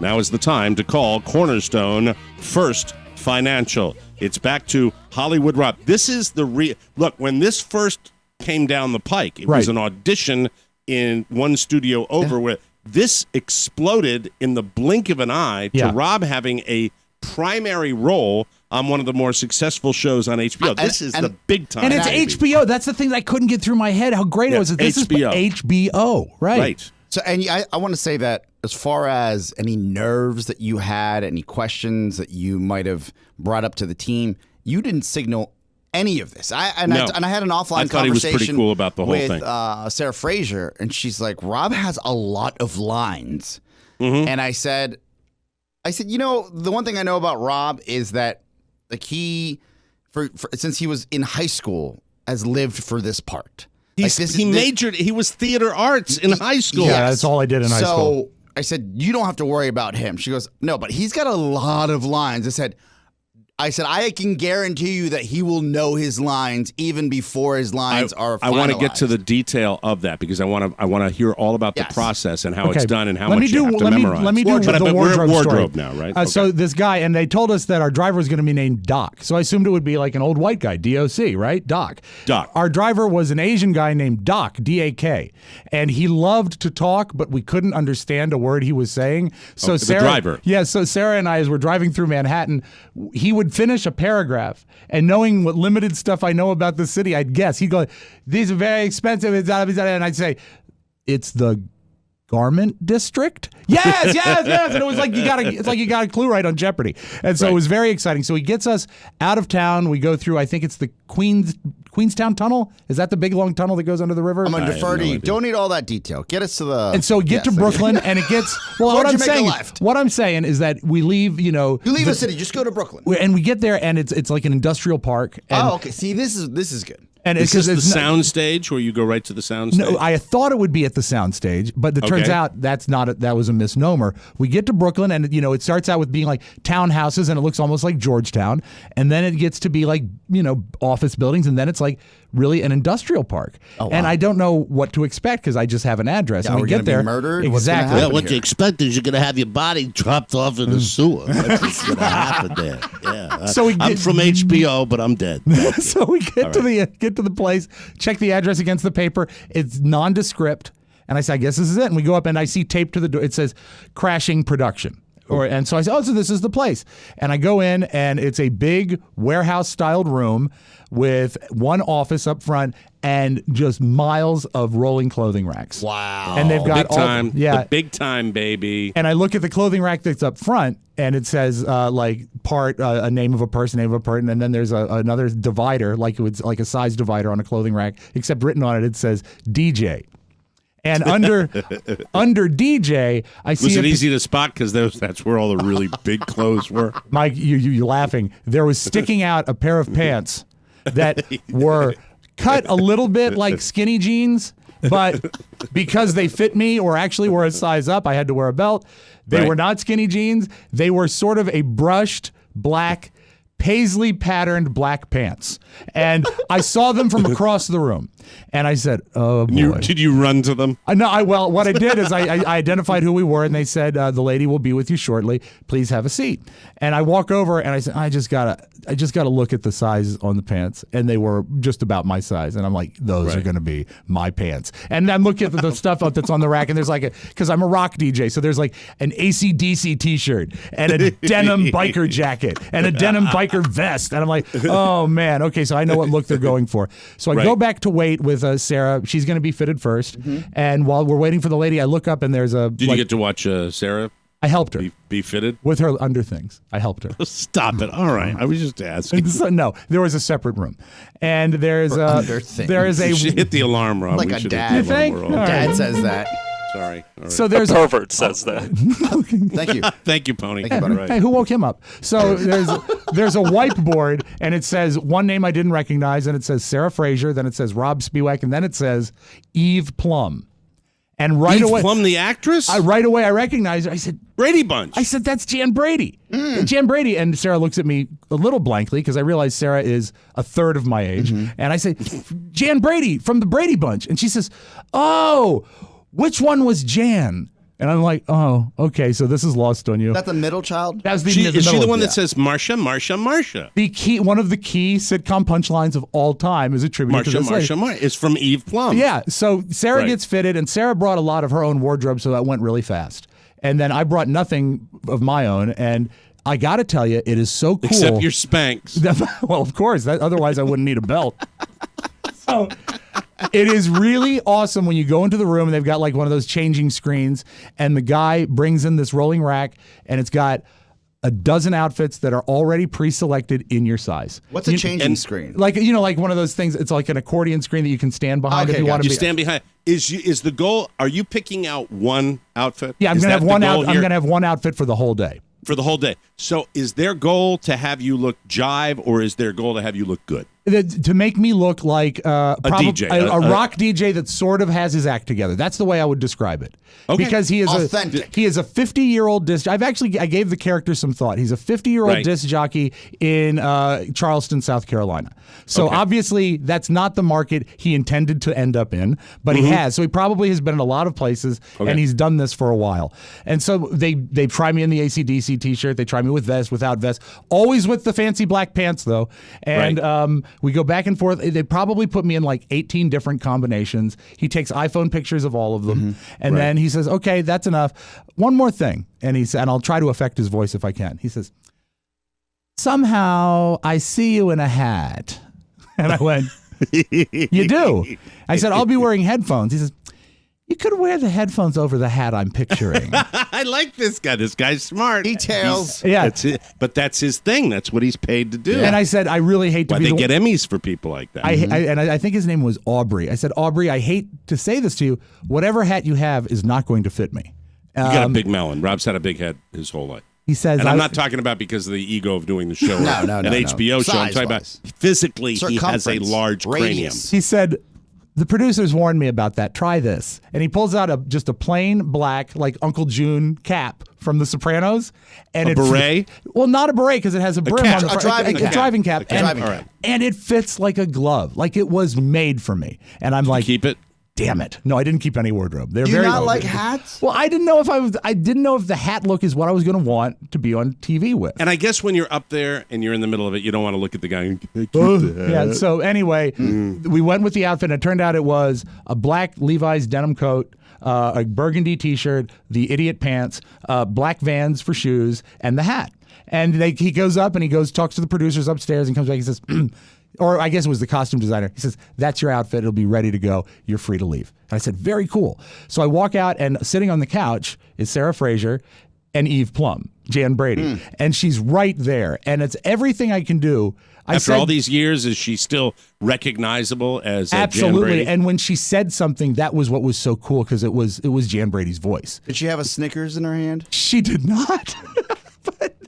Now is the time to call Cornerstone First Financial. It's back to Hollywood Rob. This is the look, when this first came down the pike, it was an audition in one studio over where this exploded in the blink of an eye to Rob having a primary role on one of the more successful shows on HBO. This is the big time. And it's HBO. That's the thing that I couldn't get through my head, how great it was. This HBO. is HBO, right. So, and I want to say that as far as any nerves that you had, any questions that you might have brought up to the team, you didn't signal any of this. I had an offline conversation. He was pretty cool about the whole with thing. Sarah Fraser, and she's like, Rob has a lot of lines, and I said, you know, the one thing I know about Rob is that like he, since he was in high school, has lived for this part. He majored. He was theater arts in high school. Yeah, that's all I did in high school. So I said, you don't have to worry about him. She goes, no, but he's got a lot of lines. I said, I can guarantee you that he will know his lines even before his lines are finalized. I want to get to the detail of that because I want to hear all about the process and how it's done and how much you have to memorize. Let me do the wardrobe story. Now, right? So this guy, and they told us that our driver was going to be named Doc. So I assumed it would be like an old white guy, DOC, right? Doc. Our driver was an Asian guy named Doc, D-A-K. And he loved to talk, but we couldn't understand a word he was saying. So Sarah, the driver. Yeah, so Sarah and I, as we're driving through Manhattan, he would finish a paragraph, and knowing what limited stuff I know about the city, I'd guess. He'd go, these are very expensive, and I'd say, it's the garment district? Yes. And it was like you got a clue right on Jeopardy. And so it was very exciting. So he gets us out of town. We go through, I think it's the Queenstown Tunnel. Is that the big long tunnel that goes under the river? I'm going to defer to you. Don't need all that detail. Get us to the... And so we get to Brooklyn, and it gets... Well, what I'm saying is that we leave, You leave the city. Just go to Brooklyn. And we get there, and it's like an industrial park. And, okay. See, this is good. And is this the sound stage where you go right to the sound stage? No, I thought it would be at the sound stage, but it turns out that was a misnomer. We get to Brooklyn, and it starts out with being like townhouses, and it looks almost like Georgetown, and then it gets to be like office buildings, and then it's like really an industrial park. Oh, wow. And I don't know what to expect because I just have an address. Yeah, and we get there, be murdered? Exactly. Yeah, what you expect is you're going to have your body dropped off in the sewer. That's what's going to happen there. Yeah. So I'm from HBO, but I'm dead. So we get to the place, check the address against the paper. It's nondescript, and I say, I guess this is it. And we go up, and I see taped to the door. It says Crashing Production. And so I said, so this is the place. And I go in, and it's a big warehouse-styled room with one office up front and just miles of rolling clothing racks. Wow. And they've got big time. The big time, baby. And I look at the clothing rack that's up front, and it says a name of a person, and then there's another divider, like it was like a size divider on a clothing rack, except written on it says DJ. And under DJ, I see. Was it easy to spot because that's where all the really big clothes were? Mike, you laughing? There was sticking out a pair of pants that were cut a little bit like skinny jeans, but because they fit me or actually were a size up, I had to wear a belt. They were not skinny jeans. They were sort of a brushed black paisley patterned black pants. And I saw them from across the room. And I said, oh, boy. Did you run to them? Well, what I did is I identified who we were, and they said, the lady will be with you shortly. Please have a seat. And I walk over, and I said, I just gotta look at the size on the pants. And they were just about my size. And I'm like, those are going to be my pants. And I'm looking at the stuff that's on the rack, and there's because I'm a rock DJ, so there's like an AC/DC t-shirt and a denim biker jacket and a denim biker vest. And I'm like, oh, man. Okay, so I know what look they're going for. So I go back to wait with Sarah. She's going to be fitted first. Mm-hmm. And while we're waiting for the lady, I look up, and there's a... Did you get to watch Sarah? I helped her. Be fitted? With her under things. I helped her. Stop it. All right. I was just asking. So, no, there was a separate room. And there's She hit the alarm, Rob. Like a dad. You think? Dad says that. Sorry. All right. So there's a pervert says that. Thank you. Thank you, Pony. Thank you, hey, who woke him up? So there's a whiteboard, and it says one name I didn't recognize, and it says Sarah Fraser, then it says Rob Spiewak, and then it says Eve Plum. And right Eve away, Plum, the actress? Right away, I recognized her. I said, Brady Bunch. I said, that's Jan Brady. Jan Brady. And Sarah looks at me a little blankly because I realize Sarah is a third of my age. Mm-hmm. And I say, Jan Brady from the Brady Bunch. And she says, oh, which one was Jan? And I'm like, oh, okay, so this is lost on you. That's the middle child? That's the Is she the middle- one that says Marcia, Marcia, Marcia? One of the key sitcom punchlines of all time is attributed to Marcia, this lady. Marcia, Marcia. It's from Eve Plum. Yeah, so Sarah Right. gets fitted, and Sarah brought a lot of her own wardrobe, so that went really fast. And then I brought nothing of my own, and I got to tell you, it is so cool. Except your Spanx. Well, of course. Otherwise, I wouldn't need a belt. So it is really awesome when you go into the room and they've got like one of those changing screens, and the guy brings in this rolling rack, and it's got a dozen outfits that are already pre-selected in your size. What's a changing screen? Like, like one of those things. It's like an accordion screen that you can stand behind if you want to be. You stand behind. Is the goal? Are you picking out one outfit? Yeah, I'm Is gonna that have one the goal out. I'm here? gonna have one outfit for the whole day. For the whole day. So is their goal to have you look jive, or is their goal to have you look good? To make me look like a DJ, a rock DJ that sort of has his act together. That's the way I would describe it. Okay. Because he is Authentic. He is a 50-year-old disc. I gave the character some thought. He's a 50-year-old Right. disc jockey in Charleston, South Carolina. So obviously that's not the market he intended to end up in, but he has. So he probably has been in a lot of places, and he's done this for a while. And so they try me in the AC/DC T-shirt. They try me with vest, without vest, always with the fancy black pants though. And we go back and forth. They probably put me in like 18 different combinations. He takes iPhone pictures of all of them, and then he says, "Okay, that's enough. One more thing." And he said, and I'll try to affect his voice if I can. He says, "Somehow I see you in a hat." And I went, "You do?" I said, "I'll be wearing headphones." He says, "You could wear the headphones over the hat I'm picturing." I like this guy. This guy's smart. Details. Yeah. That's it. But that's his thing. That's what he's paid to do. And I said, "I really hate to Why be they the get Emmys for people like that. I think his name was Aubrey. I said, "Aubrey, I hate to say this to you. Whatever hat you have is not going to fit me." You got a big melon. Rob's had a big head his whole life. He says, and I'm not talking about because of the ego of doing the show. No, an HBO show. I'm talking about physically he has a large cranium. He said, "The producers warned me about that. Try this." And he pulls out just a plain black, like Uncle June cap from The Sopranos. And A beret? Well, not a beret because it has a brim cap. on the A front. driving cap. A driving cap. A driving cap. And it fits like a glove. Like it was made for me. And I'm like, keep it. Damn it! No, I didn't keep any wardrobe. They're Do you very not like hats? Well, I didn't know if I didn't know if the hat look is what I was going to want to be on TV with. And I guess when you're up there and you're in the middle of it, you don't want to look at the guy and keep the hat. Yeah. So anyway, we went with the outfit, and it turned out it was a black Levi's denim coat, a burgundy T-shirt, the idiot pants, black Vans for shoes, and the hat. And he goes up and he talks to the producers upstairs and comes back and says, or I guess it was the costume designer. He says, "That's your outfit. It'll be ready to go. You're free to leave." And I said, "Very cool." So I walk out, and sitting on the couch is Sarah Fraser and Eve Plum, Jan Brady. And she's right there. And it's everything I can do. After all these years, is she still recognizable as Jan absolutely. Brady? And when she said something, that was what was so cool because it was Jan Brady's voice. Did she have a Snickers in her hand? She did not.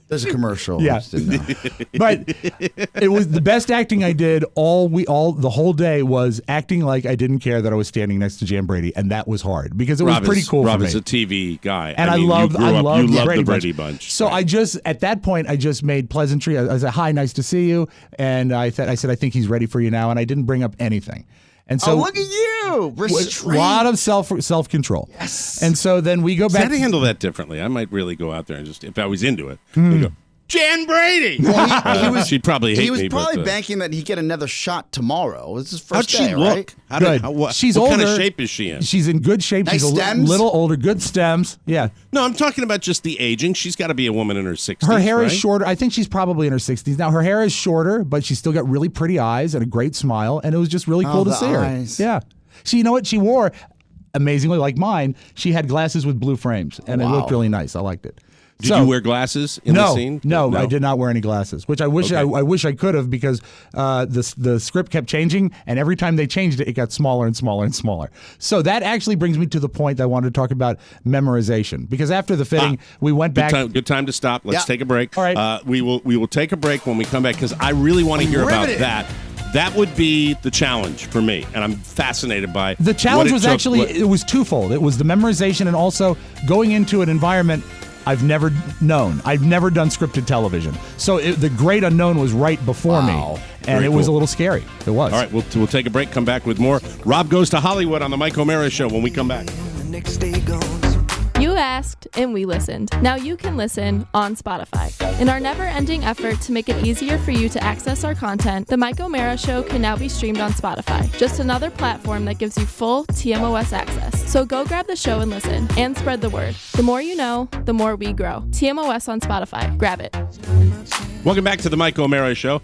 There's a commercial. Yeah. I just didn't know. But it was the best acting I did the whole day was acting like I didn't care that I was standing next to Jan Brady, and that was hard because it was pretty cool Rob for me. is a TV guy, And I mean, love you love the Brady Bunch. So I just at that point I just made pleasantry. I said, "Hi, nice to see you," and I said, "I think he's ready for you now," and I didn't bring up anything. And so look at you! A lot of self control. Yes. And so then we go back. How to handle that differently? I might really go out there and just, if I was into it, I'd go, Jan Brady. Well, she'd probably hate me. He was but, probably banking that he'd get another shot tomorrow. It's his How'd first she day, look? right? Good. She's what older. kind of shape is she in? She's in good shape. Nice She's a stems? little older. Good stems. Yeah. No, I'm talking about just the aging. She's got to be a woman in her 60s. Her hair right? is shorter. I think she's probably in her 60s. Now, her hair is shorter, but she's still got really pretty eyes and a great smile, and it was just really cool to the see her. eyes. Yeah. You know what? She wore, amazingly like mine, she had glasses with blue frames, and it looked really nice. I liked it. Did you wear glasses in the scene? No, I did not wear any glasses, which I wish I wish I could have because the script kept changing, and every time they changed it, it got smaller and smaller and smaller. So that actually brings me to the point I wanted to talk about memorization, because after the fitting, we went back. Good time to stop. Let's take a break. All right. We will take a break when we come back because I really want to hear about that. That would be the challenge for me, and I'm fascinated by The challenge was actually it was twofold. It was the memorization and also going into an environment I've never known. I've never done scripted television. So the great unknown was right before me, and Very it was a cool. little scary. It was. All right, we'll take a break, come back with more. Rob Goes to Hollywood on the Mike O'Mara Show when we come back. You You asked, and we listened. Now you can listen on Spotify. In our never-ending effort to make it easier for you to access our content, The Mike O'Mara Show can now be streamed on Spotify, just another platform that gives you full TMOS access. So go grab the show and listen, and spread the word. The more you know, the more we grow. TMOS on Spotify. Grab it. Welcome back to the Mike O'Mara Show.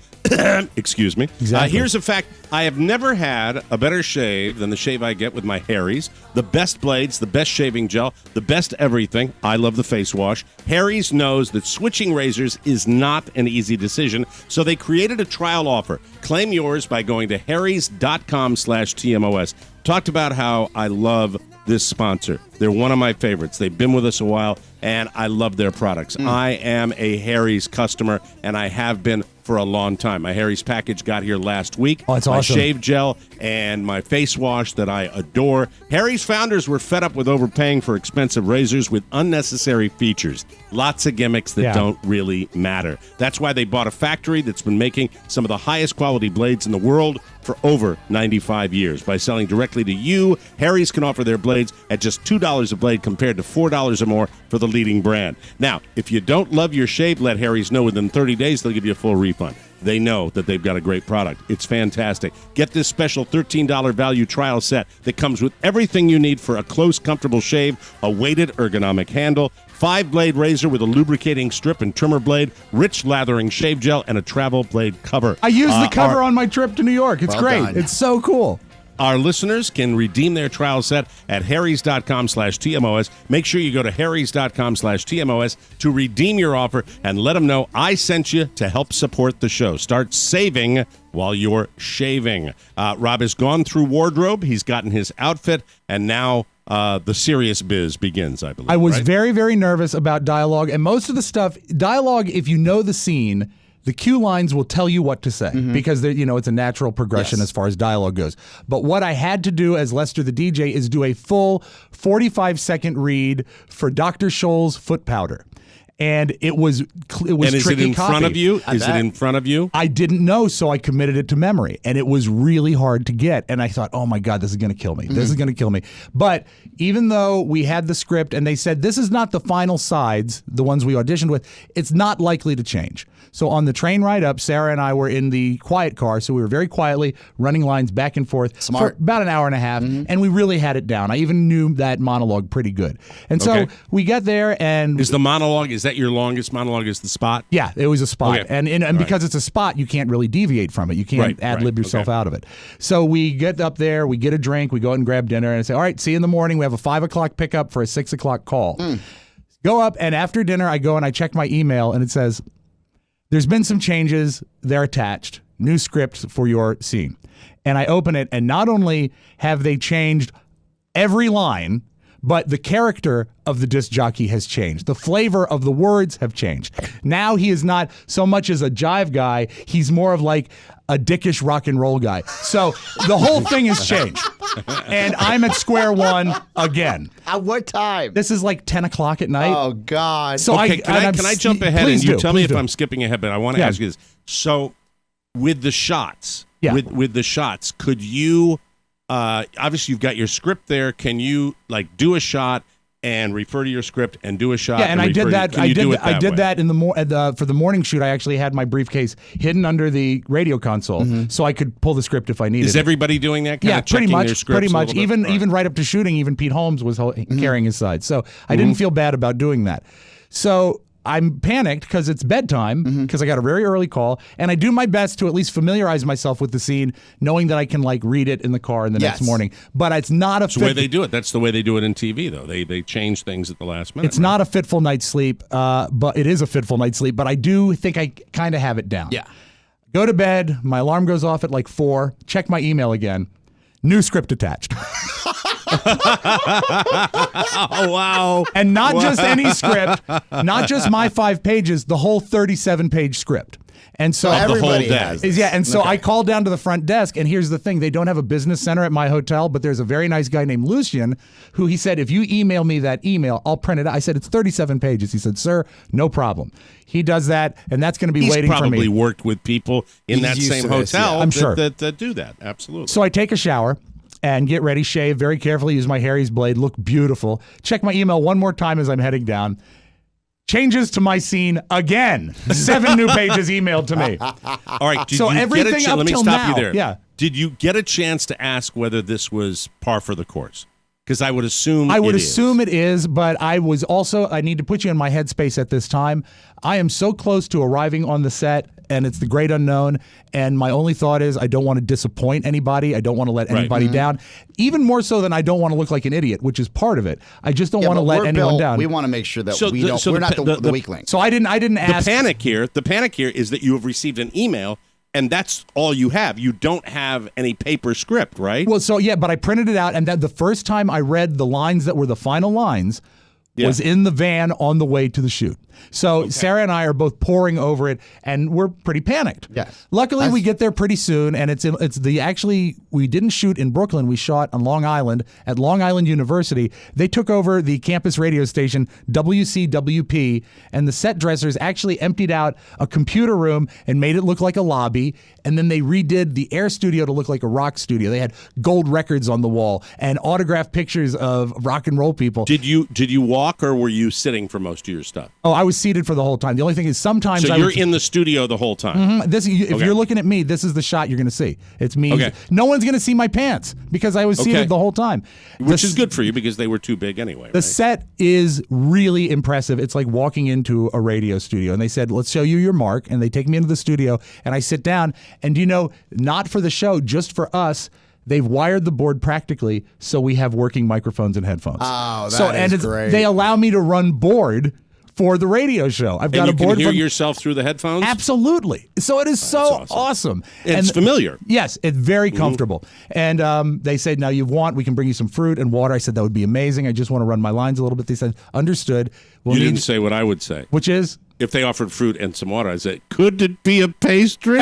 Excuse me. Exactly. Here's a fact. I have never had a better shave than the shave I get with my Harry's. The best blades, the best shaving gel, the best everything. I love the face wash. Harry's knows that switching razors is not an easy decision, so they created a trial offer. Claim yours by going to harrys.com/TMOS. Talked about how I love this sponsor. They're one of my favorites. They've been with us a while, and I love their products. I am a Harry's customer, and I have been for a long time. My Harry's package got here last week. Oh, it's my awesome. shave gel and my face wash that I adore. Harry's founders were fed up with overpaying for expensive razors with unnecessary features. Lots of gimmicks that don't really matter. That's why they bought a factory that's been making some of the highest quality blades in the world for over 95 years. By selling directly to you, Harry's can offer their blades at just $2 a blade compared to $4 or more for the leading brand. Now, if you don't love your shave, let Harry's know within 30 days. They'll give you a full refund. They know that they've got a great product. It's fantastic. Get this special $13 value trial set that comes with everything you need for a close, comfortable shave, a weighted ergonomic handle, 5-blade razor with a lubricating strip and trimmer blade, rich lathering shave gel, and a travel blade cover. I used the cover on my trip to New York. It's Well great. done. It's so cool. Our listeners can redeem their trial set at harrys.com/TMOS. Make sure you go to harrys.com/TMOS to redeem your offer and let them know I sent you to help support the show. Start saving while you're shaving. Rob has gone through wardrobe. He's gotten his outfit, and now the serious biz begins, I believe. I was right? very, very nervous about dialogue, and most of the stuff, dialogue, if you know the scene, the cue lines will tell you what to say because it's a natural progression as far as dialogue goes. But what I had to do as Lester the DJ is do a full 45-second read for Dr. Scholl's foot powder. And it was And is it in front of you? I Is it bet. in front of you? I didn't know, so I committed it to memory. And it was really hard to get. And I thought, oh my God, this is going to kill me. This is going to kill me. But even though we had the script and they said, this is not the final sides, the ones we auditioned with, it's not likely to change. So on the train ride up, Sarah and I were in the quiet car, so we were very quietly running lines back and forth for about an hour and a half, and we really had it down. I even knew that monologue pretty good. And so we got there, and Is the monologue, is that your longest monologue, is the spot? yeah, it was a spot. Okay. And because it's a spot, you can't really deviate from it. You can't ad-lib yourself out of it. So we get up there, we get a drink, we go out and grab dinner, and I say, all right, see you in the morning. We have a 5 o'clock pickup for a 6 o'clock call. Go up, and after dinner, I go and I check my email, and it says, there's been some changes. They're attached. New script for your scene. And I open it, and not only have they changed every line, but the character of the disc jockey has changed. The flavor of the words have changed. Now he is not so much as a jive guy. He's more of like a dickish rock and roll guy. So the whole thing has changed. And I'm at square one again. At what time? This is like 10 o'clock at night. Oh, God. So Okay, can I jump ahead and you tell me if I'm skipping ahead, but I want to ask you this. So with the shots, with the shots, could you obviously you've got your script there. Can you like do a shot and refer to your script and do a shot? Yeah, and I did that. I did that in the for the morning shoot. I actually had my briefcase hidden under the radio console, so I could pull the script if I needed. Is everybody doing that? Kind of pretty checking much. their scripts Pretty a much. little bit? Even right up to shooting, even Pete Holmes was carrying his side. So I didn't feel bad about doing that. So I'm panicked because it's bedtime because I got a very early call, and I do my best to at least familiarize myself with the scene, knowing that I can like read it in the car in the next morning. But it's not a. That's the way they do it. That's the way they do it in TV, though. They change things at the last minute. It's not a fitful night's sleep, but it is a fitful night's sleep. But I do think I kind of have it down. Yeah. Go to bed. My alarm goes off at like 4. Check my email again. New script attached. Oh, wow. And not just any script, not just my 5 pages, the whole 37-page script. And so everybody whole has day. this. Yeah, and so I called down to the front desk, and here's the thing. They don't have a business center at my hotel, but there's a very nice guy named Lucian who he said, if you email me that email, I'll print it out. I said, it's 37 pages. He said, sir, no problem. He does that, and that's going to be waiting for me. He's probably worked with people in that used same to this, hotel I'm sure. that do that. Absolutely. So I take a shower, and get ready, shave very carefully, use my Harry's blade, look beautiful. Check my email one more time as I'm heading down. Changes to my scene again. 7 new pages emailed to me. All right. Did So you everything get a up let me till stop now, you there. yeah. Did you get a chance to ask whether this was par for the course? Because I would assume it is, but I need to put you in my headspace at this time. I am so close to arriving on the set, and it's the great unknown, and my only thought is I don't want to disappoint anybody. I don't want to let anybody down, even more so than I don't want to look like an idiot, which is part of it. I just don't want to let anyone down. We want to make sure that we're not the weakling. So I didn't ask. The panic here is that you have received an email, and that's all you have. You don't have any paper script, right? Well, so yeah, but I printed it out, and the first time I read the lines that were the final lines was in the van on the way to the shoot. So Sarah and I are both poring over it, and we're pretty panicked. Yes. Luckily, we get there pretty soon, and we didn't shoot in Brooklyn. We shot on Long Island at Long Island University. They took over the campus radio station WCWP, and the set dressers actually emptied out a computer room and made it look like a lobby, and then they redid the air studio to look like a rock studio. They had gold records on the wall and autographed pictures of rock and roll people. Did you walk, or were you sitting for most of your stuff? Oh, I was seated for the whole time. The only thing is sometimes you're in the studio the whole time. If you're looking at me, this is the shot you're going to see. It's me. Okay. No one's going to see my pants because I was seated the whole time. Which is good for you because they were too big anyway. The set is really impressive. It's like walking into a radio studio. And they said, let's show you your mark. And they take me into the studio and I sit down. And not for the show, just for us, they've wired the board practically so we have working microphones and headphones. Oh, that is great. They allow me to run board for the radio show. I've got a board. And you can hear yourself through the headphones? Absolutely. So it is so awesome. It's familiar. Yes, it's very comfortable. And they said, now we can bring you some fruit and water. I said, that would be amazing. I just want to run my lines a little bit. They said, understood. You didn't say what I would say. Which is? If they offered fruit and some water, I'd say, could it be a pastry?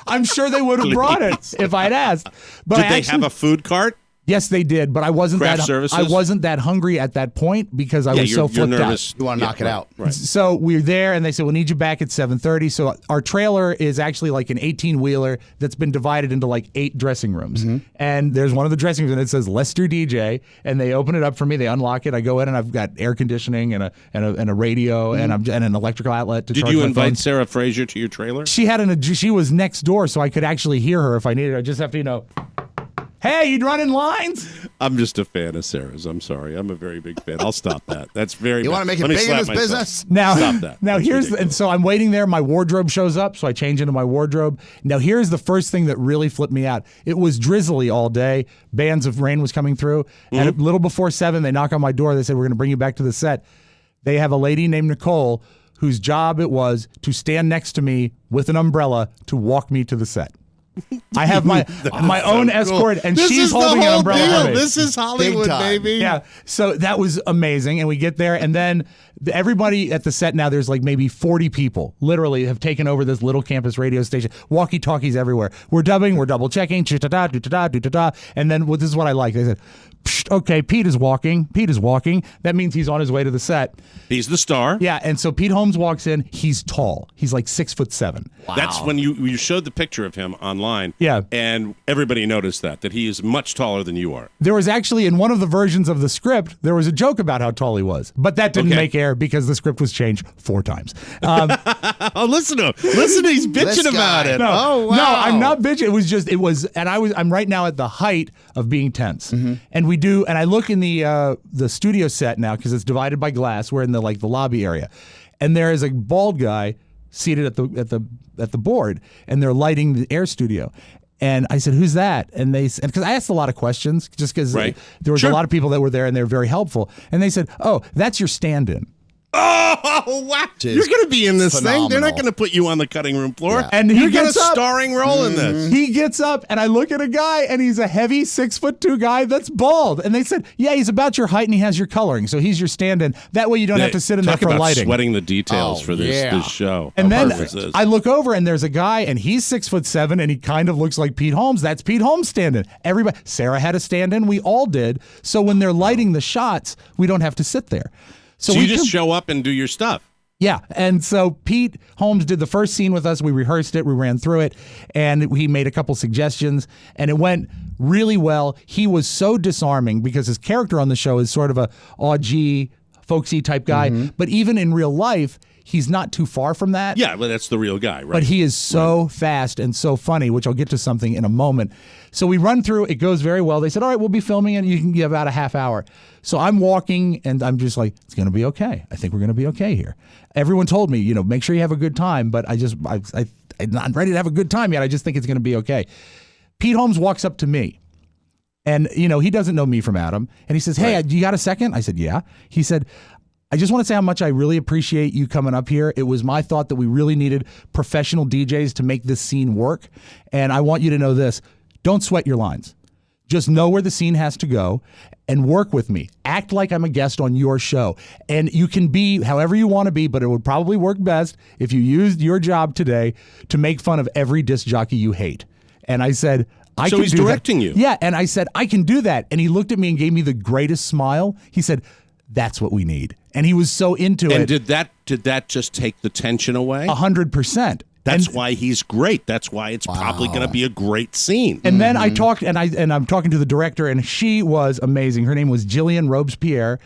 I'm sure they would have brought it if I'd asked. But Did they have a food cart? Yes, they did, but I wasn't that hungry at that point because I was so flipped out. You want to knock it out. Right. So we were there, and they said, we'll need you back at 7:30. So our trailer is actually like an 18-wheeler that's been divided into like 8 dressing rooms. Mm-hmm. And there's one of the dressing rooms, and it says Lester DJ, and they open it up for me. They unlock it. I go in, and I've got air conditioning and a radio and an electrical outlet to charge my phone. Did you invite Sarah Fraser to your trailer? She was next door, so I could actually hear her if I needed her. I just have to, hey, you running lines? I'm just a fan of Sarah's. I'm sorry. I'm a very big fan. I'll stop that. That's very You want to make it big in this business? Now, stop that. Now, and so I'm waiting there. My wardrobe shows up, so I change into my wardrobe. Now, here's the first thing that really flipped me out. It was drizzly all day. Bands of rain was coming through. Mm-hmm. And a little before 7, they knock on my door. They said, we're going to bring you back to the set. They have a lady named Nicole whose job it was to stand next to me with an umbrella to walk me to the set. I have my own escort, and she's holding an umbrella for me. This is Hollywood, baby. Yeah, so that was amazing. And we get there, and then everybody at the set now, there's like maybe 40 people literally have taken over this little campus radio station. Walkie-talkies everywhere. We're dubbing, we're double-checking, and then this is what I like. They said, okay, Pete is walking. That means he's on his way to the set. He's the star. Yeah, and so Pete Holmes walks in. He's tall. He's like 6'7". Wow. That's when you showed the picture of him online. Yeah. And everybody noticed that he is much taller than you are. There was actually, in one of the versions of the script, there was a joke about how tall he was. But that didn't make air because the script was changed 4 times. Oh, listen to him. He's bitching about it. No, I'm not bitching. And I'm right now at the height of being tense. Mm-hmm. And I look in the studio set now because it's divided by glass. We're in the lobby area, and there is a bald guy seated at the board, and they're lighting the air studio. And I said, "Who's that?" And because I asked a lot of questions, just because there was a lot of people that were there, and they were very helpful. And they said, "Oh, that's your stand-in." Oh, wow. You're going to be in this thing. They're not going to put you on the cutting room floor. Yeah. And you got a starring role in this. He gets up, and I look at a guy, and he's a heavy 6'2" guy that's bald. And they said, yeah, he's about your height, and he has your coloring. So he's your stand-in. That way you don't have to sit in there for lighting. Sweating the details for this show. And then I look over, and there's a guy, and he's 6'7", and he kind of looks like Pete Holmes. That's Pete Holmes stand-in. Everybody, Sarah had a stand-in. We all did. So when they're lighting the shots, we don't have to sit there. So you just show up and do your stuff. Yeah, and so Pete Holmes did the first scene with us. We rehearsed it, we ran through it, and he made a couple suggestions, and it went really well. He was so disarming because his character on the show is sort of a OG, folksy type guy. But even in real life, he's not too far from that. Yeah, but that's the real guy, right? But he is so fast and so funny, which I'll get to something in a moment. So we run through. It goes very well. They said, all right, we'll be filming and you can give about a half hour. So I'm walking and I'm just like, it's going to be okay. I think we're going to be okay here. Everyone told me, you know, make sure you have a good time. But I'm not ready to have a good time yet. I just think it's going to be okay. Pete Holmes walks up to me. And, you know, he doesn't know me from Adam. And he says, hey, you got a second? I said, yeah. He said, I just want to say how much I really appreciate you coming up here. It was my thought that we really needed professional DJs to make this scene work. And I want you to know this. Don't sweat your lines. Just know where the scene has to go and work with me. Act like I'm a guest on your show. And you can be however you want to be, but it would probably work best if you used your job today to make fun of every disc jockey you hate. And I said, I so can he's do directing that. you. Yeah, and I said, I can do that. And he looked at me and gave me the greatest smile. He said, that's what we need. And he was so into it. And did that just take the tension away? 100%. That's why he's great. That's why it's probably going to be a great scene. And then I talked, and I'm talking to the director, and she was amazing. Her name was Jillian Robespierre.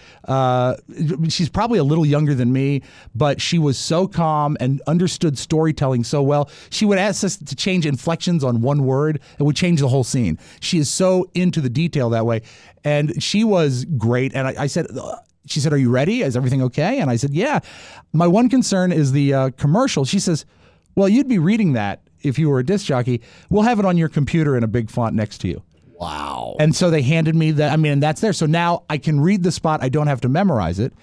She's probably a little younger than me, but she was so calm and understood storytelling so well. She would ask us to change inflections on one word. It would change the whole scene. She is so into the detail that way, and she was great. And I said. She said, are you ready? Is everything okay? And I said, yeah. My one concern is the commercial. She says, well, you'd be reading that if you were a disc jockey. We'll have it on your computer in a big font next to you. Wow. And so they handed me that. I mean, and that's there. So now I can read the spot. I don't have to memorize it.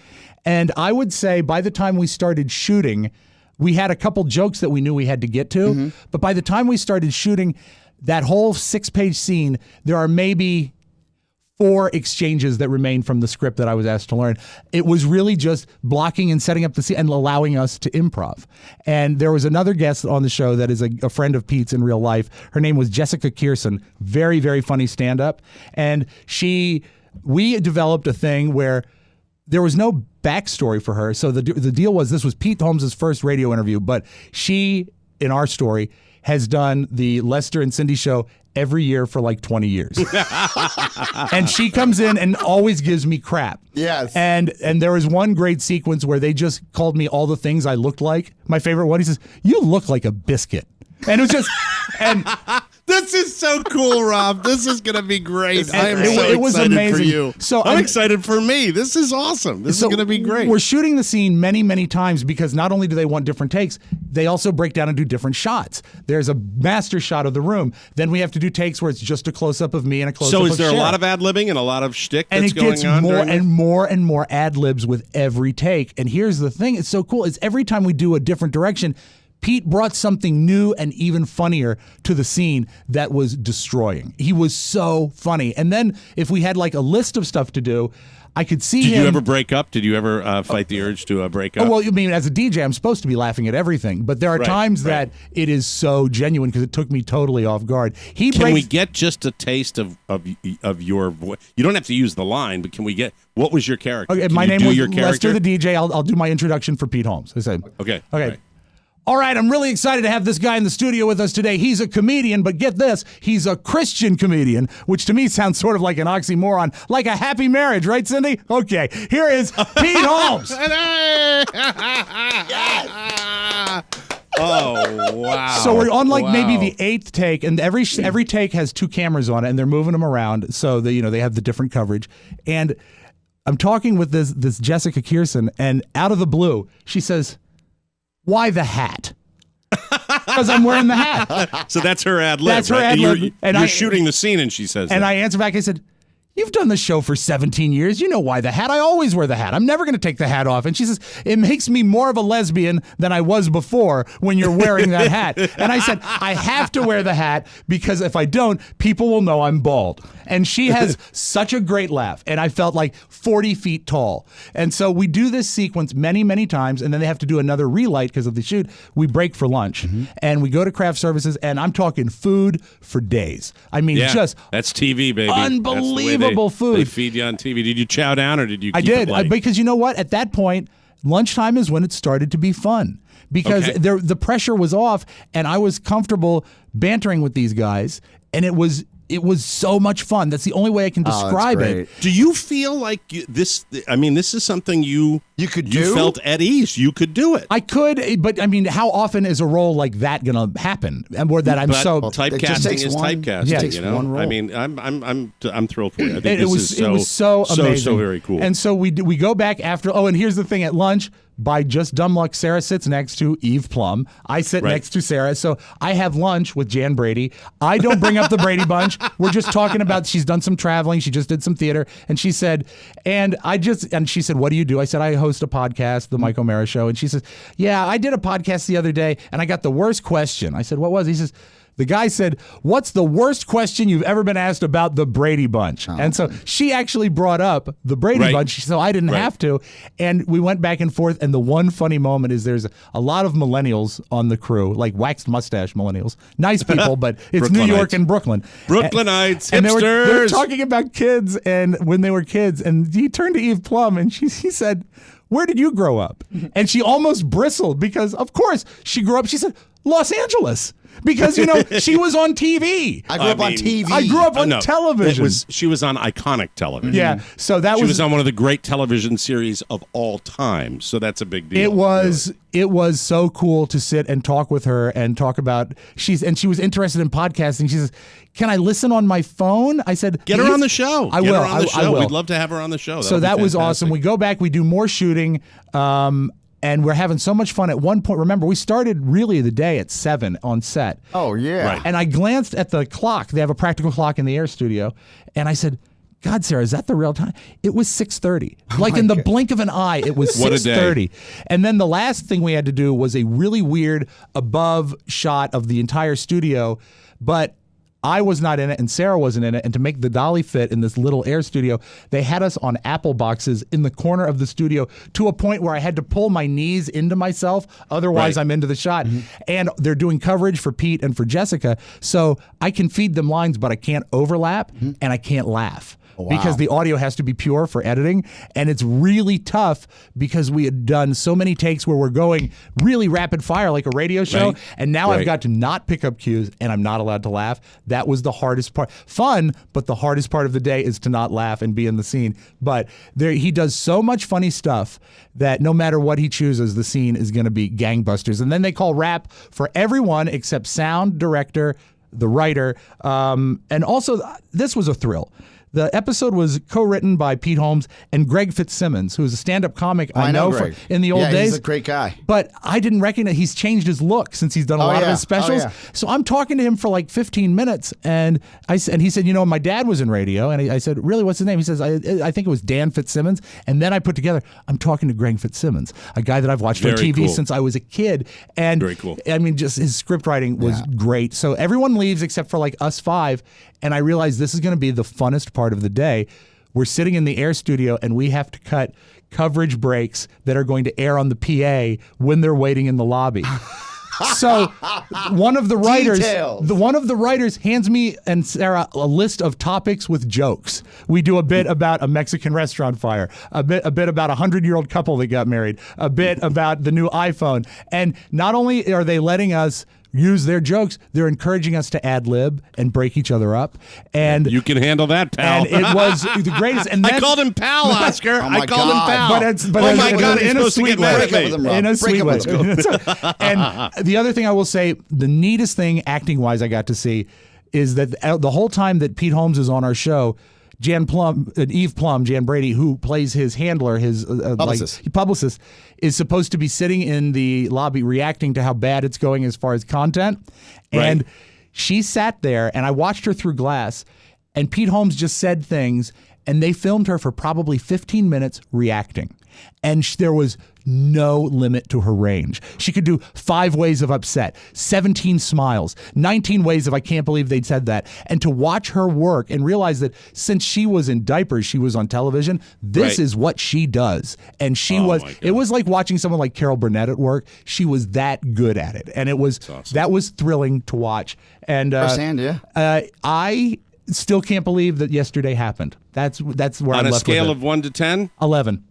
And I would say by the time we started shooting, we had a couple jokes that we knew we had to get to. But by the time we started shooting that whole 6-page scene, there are maybe 4 exchanges that remain from the script that I was asked to learn. It was really just blocking and setting up the scene and allowing us to improv. And there was another guest on the show that is a friend of Pete's in real life. Her name was Jessica Kierson. Very, very funny stand-up. And we developed a thing where there was no backstory for her. So the deal was this was Pete Holmes' first radio interview, but she, in our story, has done the Lester and Cindy show every year for like 20 years. And she comes in and always gives me crap. Yes. And there was one great sequence where they just called me all the things I looked like. My favorite one, he says, you look like a biscuit. And it was just, and this is so cool, Rob. This is going to be great. I am so it was excited amazing. for you. So I'm excited for me. This is awesome. This is going to be great. We're shooting the scene many, many times because not only do they want different takes, they also break down and do different shots. There's a master shot of the room. Then we have to do takes where it's just a close-up of me and a close-up of So is there Cher. a lot of ad-libbing and a lot of shtick And that's it gets going on? more and more and more ad-libs with every take. And here's the thing. It's so cool. Is every time we do a different direction, Pete brought something new and even funnier to the scene that was destroying. He was so funny. And then if we had like a list of stuff to do, I could see him. Did you ever break up? Did you ever fight the urge to break up? Oh, well, I mean, as a DJ, I'm supposed to be laughing at everything. But there are times that it is so genuine because it took me totally off guard. Can we get just a taste of your voice? You don't have to use the line, but can we get, what was your character? Okay, my name was Lester the DJ. I'll do my introduction for Pete Holmes. I said, okay. Right. All right, I'm really excited to have this guy in the studio with us today. He's a comedian, but get this, he's a Christian comedian, which to me sounds sort of like an oxymoron, like a happy marriage, right, Cindy? Okay, here is Pete Holmes. Oh, wow. So we're on like maybe the 8th take, and every take has 2 cameras on it, and they're moving them around, so they have the different coverage. And I'm talking with this Jessica Kierson, and out of the blue, she says, why the hat? Because I'm wearing the hat. So that's her ad lib. That's her right? ad lib. And you're shooting the scene, and she says and that. I answer back, I said, you've done the show for 17 years. You know why the hat. I always wear the hat. I'm never going to take the hat off. And she says, it makes me more of a lesbian than I was before when you're wearing that hat. And I said, I have to wear the hat because if I don't, people will know I'm bald. And she has such a great laugh. And I felt like 40 feet tall. And so we do this sequence many, many times. And then they have to do another relight because of the shoot. We break for lunch. And we go to craft services. And I'm talking food for days. I mean, just that's TV, baby. Unbelievable food. They feed you on TV. Did you chow down or did you keep I did. it light? Because you know what? At that point, lunchtime is when it started to be fun. Because the pressure was off and I was comfortable bantering with these guys. And it was it was so much fun. That's the only way I can describe it. Do you feel like this? I mean, this is something you could do. You felt at ease. You could do it. I could, but I mean, how often is a role like that going to happen? And where that typecasting is typecasting. Yeah, you know, one role. I mean, I'm thrilled for you. I think it was so amazing, so very cool. And so we go back after. Oh, and here's the thing: at lunch, by just dumb luck, Sarah sits next to Eve Plum. I sit next to Sarah. So I have lunch with Jan Brady. I don't bring up the Brady Bunch. We're just talking about she's done some traveling. She just did some theater, and she said, and she said, "What do you do?" I said, "I host a podcast, the Mike O'Mara Show." And she says, "Yeah, I did a podcast the other day, and I got the worst question." I said, "What was it?" He says, the guy said, "What's the worst question you've ever been asked about the Brady Bunch?" And so she actually brought up the Brady Bunch, so I didn't have to. And we went back and forth. And the one funny moment is there's a lot of millennials on the crew, like waxed mustache millennials. Nice people, but it's New York and Brooklyn. Brooklynites, and hipsters. they were talking about kids and when they were kids. And he turned to Eve Plum and he said, "Where did you grow up?" And she almost bristled because, of course, she grew up. She said, "Los Angeles." Because, you know, she was on TV. I grew up on TV. I grew up on television. She was on iconic television. Yeah, so she was on one of the great television series of all time. So that's a big deal. It was so cool to sit and talk with her and talk about she was interested in podcasting. She says, "Can I listen on my phone?" I said, "Get her on the show. I will. I will. We'd love to have her on the show." So that was awesome. We go back. We do more shooting. And we're having so much fun. At one point, remember, we started really the day at 7 on set. Oh, yeah. Right. And I glanced at the clock. They have a practical clock in the air studio. And I said, "God, Sarah, is that the real time?" It was 6:30. Like in the blink of an eye, it was 6:30. And then the last thing we had to do was a really weird above shot of the entire studio. But I was not in it and Sarah wasn't in it. And to make the dolly fit in this little air studio, they had us on Apple boxes in the corner of the studio to a point where I had to pull my knees into myself. Otherwise, I'm into the shot. And they're doing coverage for Pete and for Jessica. So I can feed them lines, but I can't overlap and I can't laugh. Because the audio has to be pure for editing. And it's really tough because we had done so many takes where we're going really rapid fire like a radio show. And now I've got to not pick up cues and I'm not allowed to laugh. That was the hardest part. Fun, but the hardest part of the day is to not laugh and be in the scene. But he does so much funny stuff that no matter what he chooses, the scene is going to be gangbusters. And then they call rap for everyone except sound, director, the writer. And also, this was a thrill. The episode was co-written by Pete Holmes and Greg Fitzsimmons, who's a stand-up comic I know in the old days. He's a great guy. But I didn't recognize he's changed his look since he's done a lot of his specials. So I'm talking to him for like 15 minutes, and he said, "You know, my dad was in radio." And I said, "Really? What's his name?" He says, I think it was Dan Fitzsimmons. And then I put together, I'm talking to Greg Fitzsimmons, a guy that I've watched on TV since I was a kid. And very cool. I mean, just his script writing was great. So everyone leaves except for like us 5. And I realized this is going to be the funnest part of the day. We're sitting in the air studio and we have to cut coverage breaks that are going to air on the PA when they're waiting in the lobby. So one of the writers hands me and Sarah a list of topics with jokes. We do a bit about a Mexican restaurant fire, a bit about a 100-year-old couple that got married, a bit about the new iPhone. And not only are they letting us use their jokes, they're encouraging us to ad lib and break each other up. And you can handle that, pal. And it was the greatest. And then, I called him pal, Oscar. I called him pal. But my God, in a sweet way. In a sweet way. And the other thing I will say, the neatest thing acting-wise I got to see is that the whole time that Pete Holmes is on our show, Eve Plum, Jan Brady, who plays his handler, his publicist, is supposed to be sitting in the lobby reacting to how bad it's going as far as content. And she sat there, and I watched her through glass, and Pete Holmes just said things, and they filmed her for probably 15 minutes reacting. And there was no limit to her range. She could do 5 ways of upset, 17 smiles, 19 ways of I can't believe they'd said that. And to watch her work and realize that since she was in diapers, she was on television, this is what she does. And it was like watching someone like Carol Burnett at work. She was that good at it. And that was thrilling to watch. And firsthand, I still can't believe that yesterday happened. That's where I'm left with it. On a scale of 1 to 10? 11.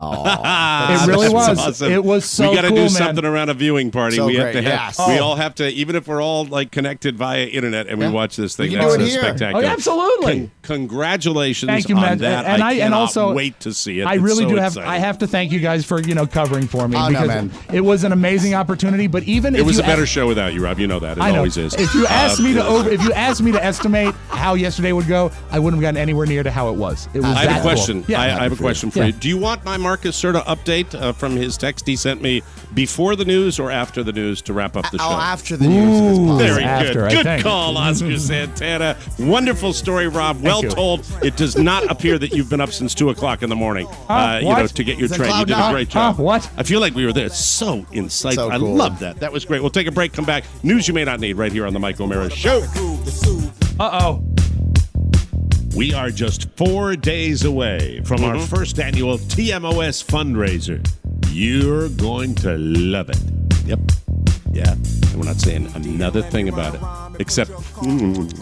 It really was. Awesome. It was so We got to cool, do man. something around a viewing party. So We have great, to have. yes. We Oh. all have to, even if we're all like connected via internet and we watch this thing. We can do That's it here. spectacular. Oh, absolutely. Congratulations Thank you, on man. that. And I and cannot also wait to see it. I It's really so do have. exciting. I have to thank you guys for covering for me Oh, no, because man. it was an amazing opportunity. But even It if was you a better show without you, Rob. You know that. It I know. always is. If you asked me to estimate how yesterday would go, I wouldn't have gotten anywhere near to how it was. It was. I have that a question. Cool. Yeah. I have a question for Yeah. you. Do you want my Marcus Serta update from his text he sent me before the news or after the news to wrap up the show? After the news, if it's possible. Very After, I good. Good think. call, Oscar Santana. Wonderful story, Rob. Well you. told. It does not appear that you've been up since 2 o'clock in the morning. What? To get your Is it train. You cloud did a nine? great job. What? I feel like we were there. So insightful. So I cool. love that. That was great. We'll take a break. Come back. News you may not need right here on the Mike O'Mara Show. Uh-oh. We are just 4 days away from our first annual TMOS fundraiser. You're going to love it. Yep. Yeah. And we're not saying another thing about it, except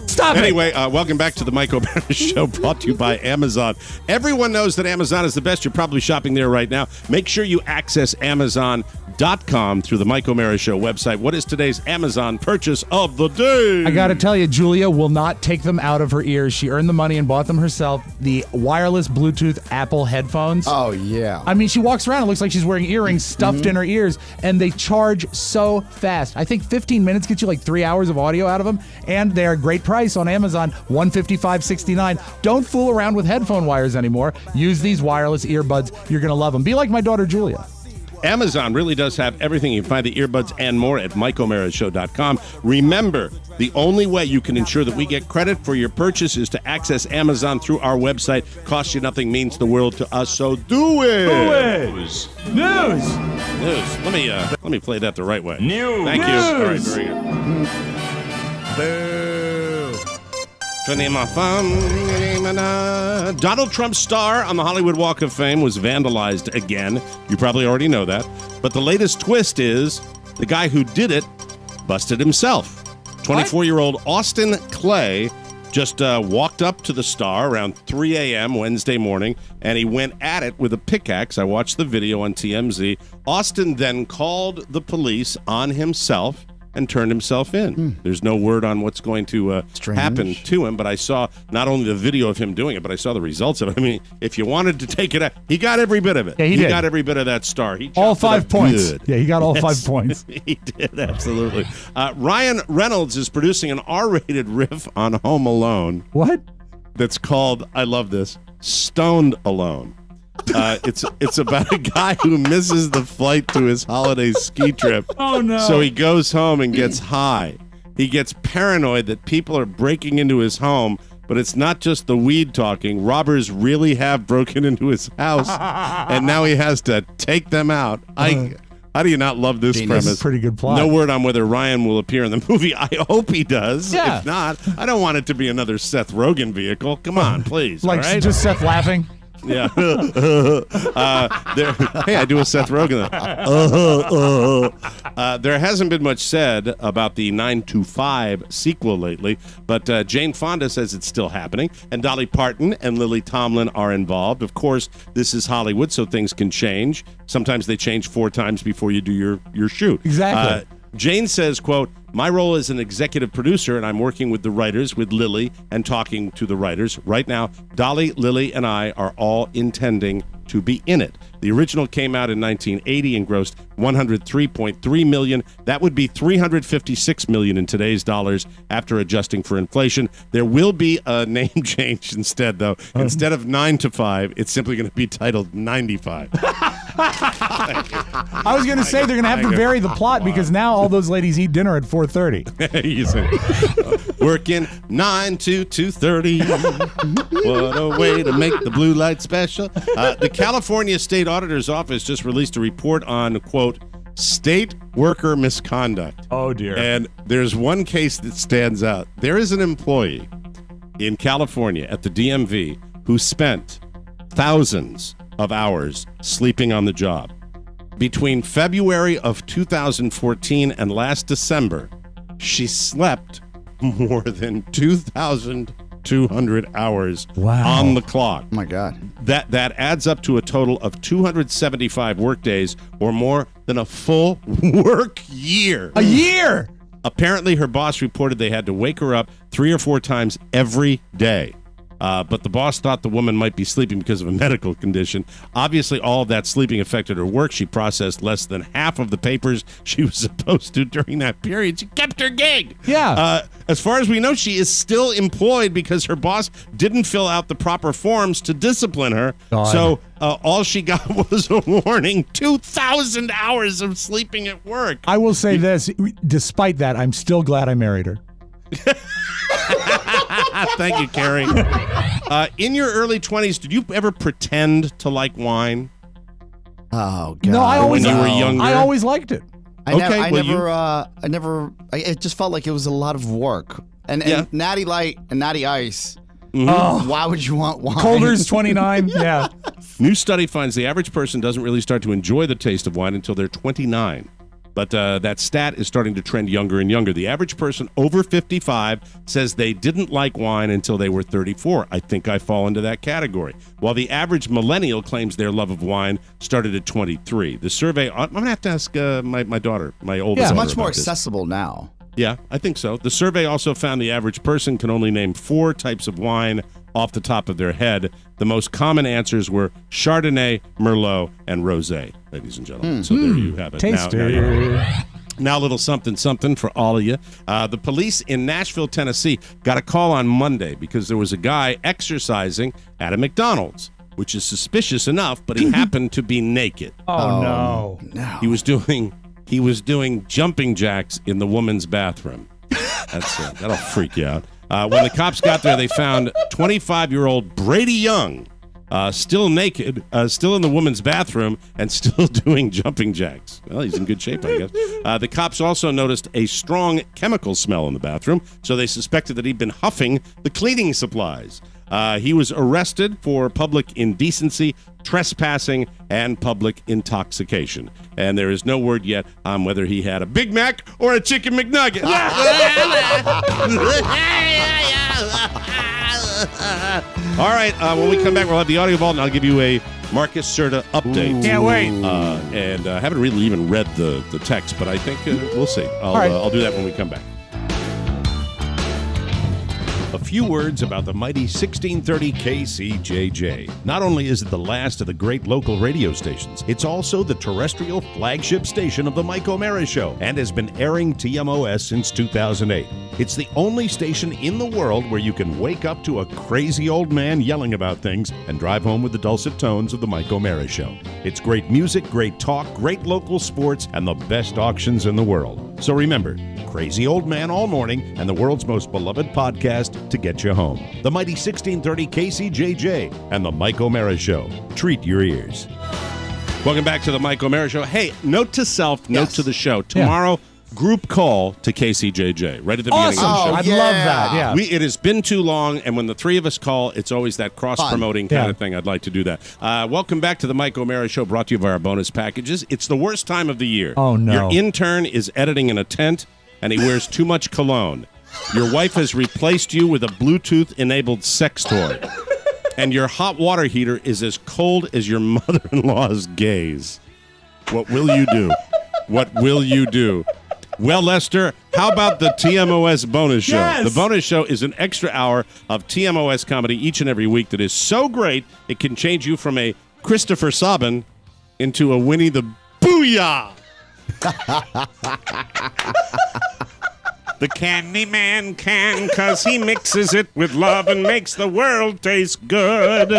Stop it. Anyway, welcome back to the Mike O'Mara Show, brought to you by Amazon. Everyone knows that Amazon is the best. You're probably shopping there right now. Make sure you access Amazon.com through the Mike O'Mara Show website. What is today's Amazon purchase of the day? I got to tell you, Julia will not take them out of her ears. She earned the money and bought them herself. The wireless Bluetooth Apple headphones. Oh, yeah. I mean, she walks around. It looks like she's wearing earrings stuffed in her ears, and they charge so fast. I think 15 minutes gets you like 3 hours of audio out of them, and they're a great price on Amazon, $155.69. Don't fool around with headphone wires anymore. Use these wireless earbuds. You're going to love them. Be like my daughter, Julia. Amazon really does have everything. You can find the earbuds and more at MikeO'MaraShow.com. Remember, the only way you can ensure that we get credit for your purchase is to access Amazon through our website. Costs you nothing, means the world to us, so do it. Do it. News. News. Let me play that the right way. News. Thank you. All right, very good. Donald Trump's star on the Hollywood Walk of Fame was vandalized again. You probably already know that. But the latest twist is the guy who did it busted himself. 24-year-old Austin Clay just walked up to the star around 3 a.m. Wednesday morning, and he went at it with a pickaxe. I watched the video on TMZ. Austin then called the police on himself and turned himself in. There's no word on what's going to happen to him, but I saw not only the video of him doing it, but I saw the results of it. I mean, if you wanted to take it out, he got every bit of it. Yeah, he did. got every bit of that star. He All chopped it 5 up points. good. Yeah, he got all 5 points. He did, absolutely. Ryan Reynolds is producing an R-rated riff on Home Alone What? that's called, I love this, Stoned Alone. It's about a guy who misses the flight to his holiday ski trip. Oh, no. So he goes home and gets high. He gets paranoid that people are breaking into his home, but it's not just the weed talking. Robbers really have broken into his house, and now he has to take them out. How do you not love this premise? Pretty good plot. No word on whether Ryan will appear in the movie. I hope he does. Yeah. If not, I don't want it to be another Seth Rogen vehicle. Come on, please. Like all right? just Seth laughing. Yeah. Hey, I do a Seth Rogen. There hasn't been much said about the 9 to 5 sequel lately, but Jane Fonda says it's still happening, and Dolly Parton and Lily Tomlin are involved. Of course, this is Hollywood, so things can change. Sometimes they change 4 times before you do your shoot. Exactly. Jane says, quote, "My role is an executive producer, and I'm working with the writers, with Lily, and talking to the writers. Right now, Dolly, Lily, and I are all intending to be in it." The original came out in 1980 and grossed $103.3 million. That would be $356 million in today's dollars after adjusting for inflation. There will be a name change instead, though. Instead of 9 to 5, it's simply going to be titled 95. I was going to say they're going to have to vary the plot because now all those ladies eat dinner at 4:30. You say, working 9 to 2:30. What a way to make the blue light special. The California State Auditor's Office just released a report on, quote, state worker misconduct. Oh, dear. And there's one case that stands out. There is an employee in California at the DMV who spent thousands of hours sleeping on the job. Between February of 2014 and last December, she slept more than 2,000 200 hours Wow. on the clock. Oh my God. That adds up to a total of 275 work days, or more than a full work year. A year. Apparently, her boss reported they had to wake her up 3 or 4 times every day. But the boss thought the woman might be sleeping because of a medical condition. Obviously, all of that sleeping affected her work. She processed less than half of the papers she was supposed to during that period. She kept her gig. Yeah. As far as we know, she is still employed because her boss didn't fill out the proper forms to discipline her. God. So all she got was a warning: 2,000 hours of sleeping at work. I will say this. Despite that, I'm still glad I married her. Thank you, Carrie. In your early 20s, did you ever pretend to like wine? Oh God. No, I always. When you were younger? I always liked it. It just felt like it was a lot of work. And Natty Light and Natty Ice. Mm-hmm. Oh. Why would you want wine? Calder's 29. Yeah. New study finds the average person doesn't really start to enjoy the taste of wine until they're 29. But that stat is starting to trend younger and younger. The average person over 55 says they didn't like wine until they were 34. I think I fall into that category. While the average millennial claims their love of wine started at 23. The survey, I'm going to have to ask my daughter, my oldest daughter. It's much more about this. accessible now. Yeah, I think so. The survey also found the average person can only name 4 types of wine off the top of their head. The most common answers were Chardonnay, Merlot, and Rosé, ladies and gentlemen. So there you have it. Tasty. Now a little something for all of you. The police in Nashville, Tennessee got a call on Monday because there was a guy exercising at a McDonald's, which is suspicious enough, but he happened to be naked. Oh, no. He was doing jumping jacks in the woman's bathroom. That'll freak you out. When the cops got there, they found 25-year-old Brady Young still naked, still in the woman's bathroom, and still doing jumping jacks. Well, he's in good shape, I guess. The cops also noticed a strong chemical smell in the bathroom, so they suspected that he'd been huffing the cleaning supplies. He was arrested for public indecency, trespassing, and public intoxication. And there is no word yet on whether he had a Big Mac or a Chicken McNugget. All right, when we come back, we'll have the audio vault, and I'll give you a Marcus Serta update. Can't wait. And I haven't really even read the text, but I think we'll see. I'll do that when we come back. A few words about the mighty 1630 KCJJ. Not only is it the last of the great local radio stations, it's also the terrestrial flagship station of the Mike O'Mara Show and has been airing TMOS since 2008. It's the only station in the world where you can wake up to a crazy old man yelling about things and drive home with the dulcet tones of the Mike O'Mara Show. It's great music, great talk, great local sports, and the best auctions in the world. So remember, crazy old man all morning and the world's most beloved podcast to get you home. The mighty 1630 KCJJ and the Mike O'Mara Show. Treat your ears. Welcome back to the Mike O'Mara Show. Hey, note to self, note to the show. Tomorrow, group call to KCJJ right at the beginning of the show. I'd love that. Yeah. It has been too long, and when the three of us call, it's always that cross-promoting kind of thing. I'd like to do that. Welcome back to the Mike O'Mara Show, brought to you by our bonus packages. It's the worst time of the year. Oh, no. Your intern is editing in a tent, and he wears too much cologne. Your wife has replaced you with a Bluetooth-enabled sex toy. And your hot water heater is as cold as your mother-in-law's gaze. What will you do? What will you do? Well, Lester, how about the TMOS bonus show? Yes! The bonus show is an extra hour of TMOS comedy each and every week that is so great it can change you from a Christopher Sabin into a Winnie the Booyah. The Candy Man can, 'cause he mixes it with love and makes the world taste good.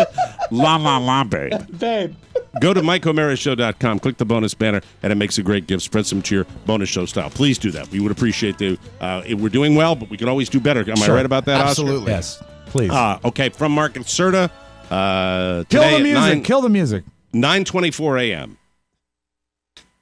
La la la, babe. Babe. Go to MikeO'MaraShow.com, click the bonus banner, and it makes a great gift. Spread some cheer, bonus show style. Please do that. We would appreciate we're doing well, but we can always do better. Am I right about that, Absolutely. Oscar? Yes, please. Okay, from Marcus Serta. Kill the music. Kill the music. 9:24 a.m.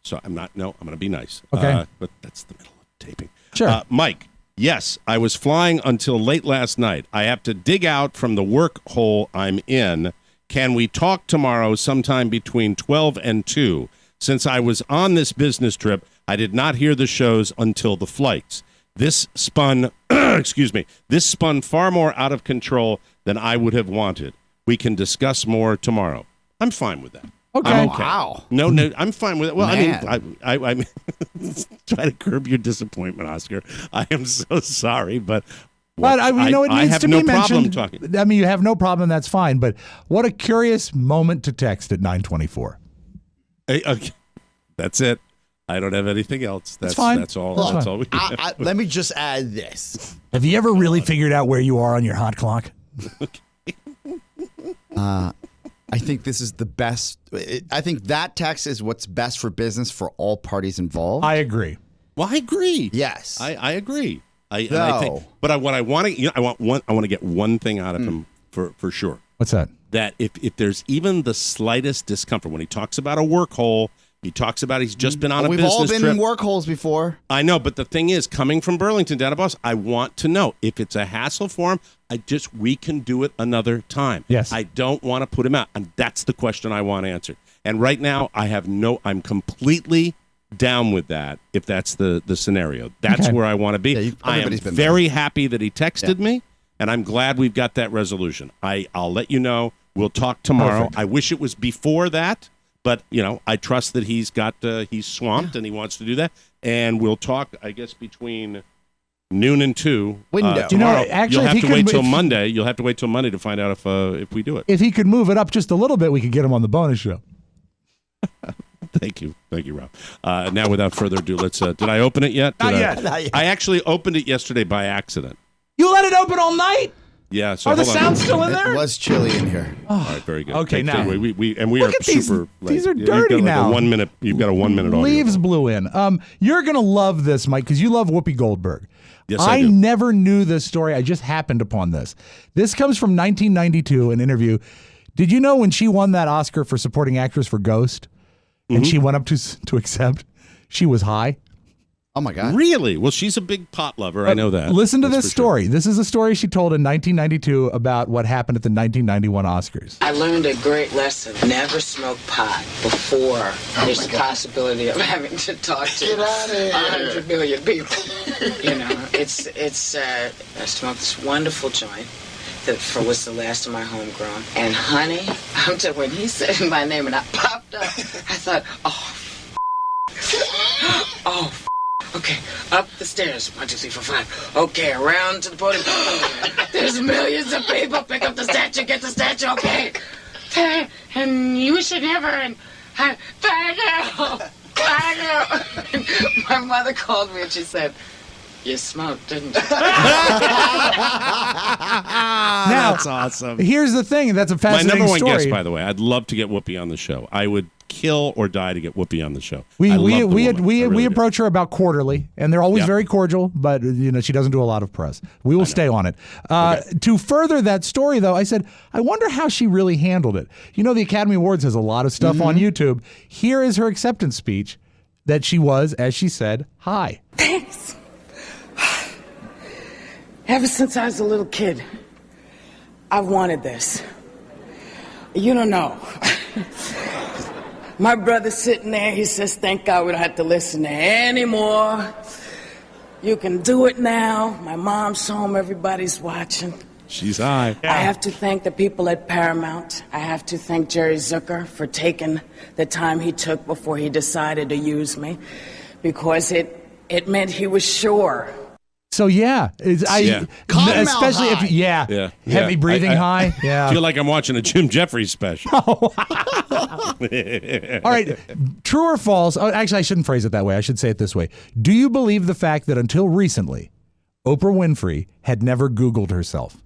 So I'm going to be nice. Okay. But that's the middle of taping. Sure. Mike, yes, I was flying until late last night. I have to dig out from the work hole I'm in. Can we talk tomorrow sometime between 12 and 2? Since I was on this business trip, I did not hear the shows until the flights. This spun, excuse me, this spun far more out of control than I would have wanted. We can discuss more tomorrow. I'm fine with that. Okay. I'm okay. Wow. No, I'm fine with it. Well, Man. I mean, try to curb your disappointment, Oscar. I am so sorry, but But it needs have to no be problem mentioned. talking. I mean, you have no problem. That's fine. But what a curious moment to text at 9:24. Hey, okay. That's it. I don't have anything else. That's fine. That's all. That's That's fine. all we have. Let me just add this. Have you ever really figured out where you are on your hot clock? I think this is the best. I think that text is what's best for business for all parties involved. I agree. Well, I agree. Yes. I agree. I No. think, but what I want to, I want to get one thing out of him for sure. What's that? That if there's even the slightest discomfort when he talks about a work hole, he talks about he's just been on a We've business all been trip. in work holes before. I know, but the thing is, coming from Burlington down to Boston, I want to know if it's a hassle for him. We can do it another time. Yes. I don't want to put him out, and that's the question I want answered. And right now, I'm completely down with that. If that's the scenario, that's where I want to be. Yeah, I am everybody's been very happy that he texted me, and I'm glad we've got that resolution. I'll let you know. We'll talk tomorrow. Perfect. I wish it was before that. But, I trust that he's swamped and he wants to do that. And we'll talk, I guess, between noon and 2. Window. Tomorrow. Actually, You'll if have he to wait could- till if- Monday. You'll have to wait till Monday to find out if we do it. If he could move it up just a little bit, we could get him on the bonus show. Thank you, Rob. Now, without further ado, let's. Did I open it yet? Not Did yet. Not yet. I actually opened it yesterday by accident. You let it open all night? Yeah. So Are the hold on. sounds still in there? It was chilly in here. All right, very good. Okay, Thank now. you. We are Look at these- super. these are you've dirty got like now. A 1 minute. You've got a 1 minute audio. Leaves blew in. You're going to love this, Mike, because you love Whoopi Goldberg. Yes, I do. never knew this story. I just happened upon this. This comes from 1992, an interview. Did you know when she won that Oscar for supporting actress for Ghost, and she went up to accept, she was high? Oh my God. Really? Well, she's a big pot lover. I know that. Listen to That's this for sure. story. This is a story she told in 1992 about what happened at the 1991 Oscars. I learned a great lesson. Never smoke pot before there's the possibility of having to talk to 100 million people. I smoked this wonderful joint that was the last of my homegrown. And honey, when he said my name and I popped up, I thought, okay, up the stairs. 1, 2, 3, 4, 5. Okay, around to the podium. There's millions of people. Pick up the statue, get the statue. Okay. And you should never. And thank you. My mother called me and she said, "You smoked, didn't you?" Now, That's awesome. here's the thing. That's a My fascinating number one story. guest, by the way. I'd love to get Whoopi on the show. I would kill or die to get Whoopi on the show. We I love the woman. I we really do. approach her about quarterly, and they're always Yeah. very cordial. But she doesn't do a lot of press. We will stay on it. To further that story, though, I said I wonder how she really handled it. The Academy Awards has a lot of stuff on YouTube. Here is her acceptance speech that she was, as she said, high. Thanks. Ever since I was a little kid, I wanted this. You don't know. My brother's sitting there, he says, thank God we don't have to listen to anymore. You can do it now. My mom's home, everybody's watching. She's high. I have to thank the people at Paramount. I have to thank Jerry Zucker for taking the time he took before he decided to use me, because it meant he was sure. So yeah, Calm him out especially high. if heavy breathing high. Yeah. I feel like I'm watching a Jim Jeffries special. All right, true or false? Oh, actually, I shouldn't phrase it that way. I should say it this way. Do you believe the fact that until recently, Oprah Winfrey had never Googled herself?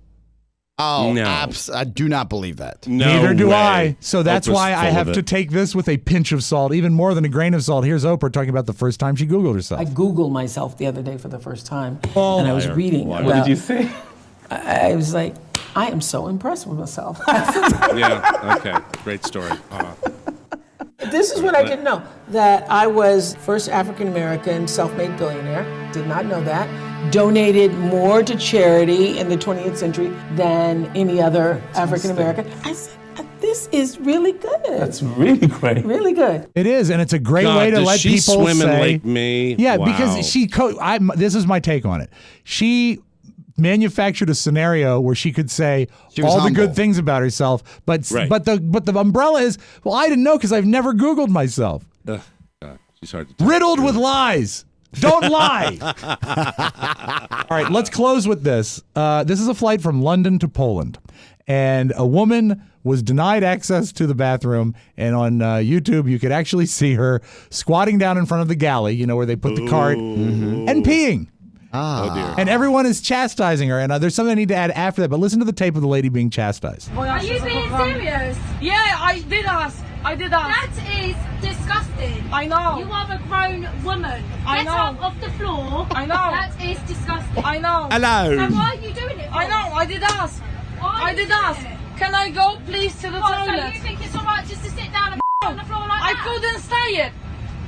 Oh, No. I do not believe that. No Neither do way. I. So that's Oprah's why I full have of to it. take this with a pinch of salt, even more than a grain of salt. Here's Oprah talking about the first time she Googled herself. I Googled myself the other day for the first time, Oh, and I was liar. reading Liar. about. What did you say? I was like, I am so impressed with myself. Yeah. Okay. Great story. This is what I didn't know, that I was first African-American self-made billionaire. Did not know that. Donated more to charity in the 20th century than any other African-American. I said, this is really good. That's really great. Really good. It is, and it's a great God, way to does let she people swim in say, Lake Me? Yeah, Wow. because this is my take on it. She manufactured a scenario where she could say all the humble. good things about herself, but Right. the umbrella is, well, I didn't know because I've never Googled myself. God, she's hard to talk Riddled to. with lies. Don't lie. All right, let's close with this. This is a flight from London to Poland, and a woman was denied access to the bathroom, and on YouTube you could actually see her squatting down in front of the galley, you know, where they put the cart, and peeing. Oh, dear. And everyone is chastising her, and there's something I need to add after that, but listen to the tape of the lady being chastised. Are you being serious? Yeah, I did ask. That is disgusting. I know. You are a grown woman. Get up off the floor. I know. That is disgusting. I know. Hello. And why are you doing it? I know. I did ask. I did ask. Can I go, please, to the toilet? So you think it's alright just to sit down and on the floor like that? I couldn't say it.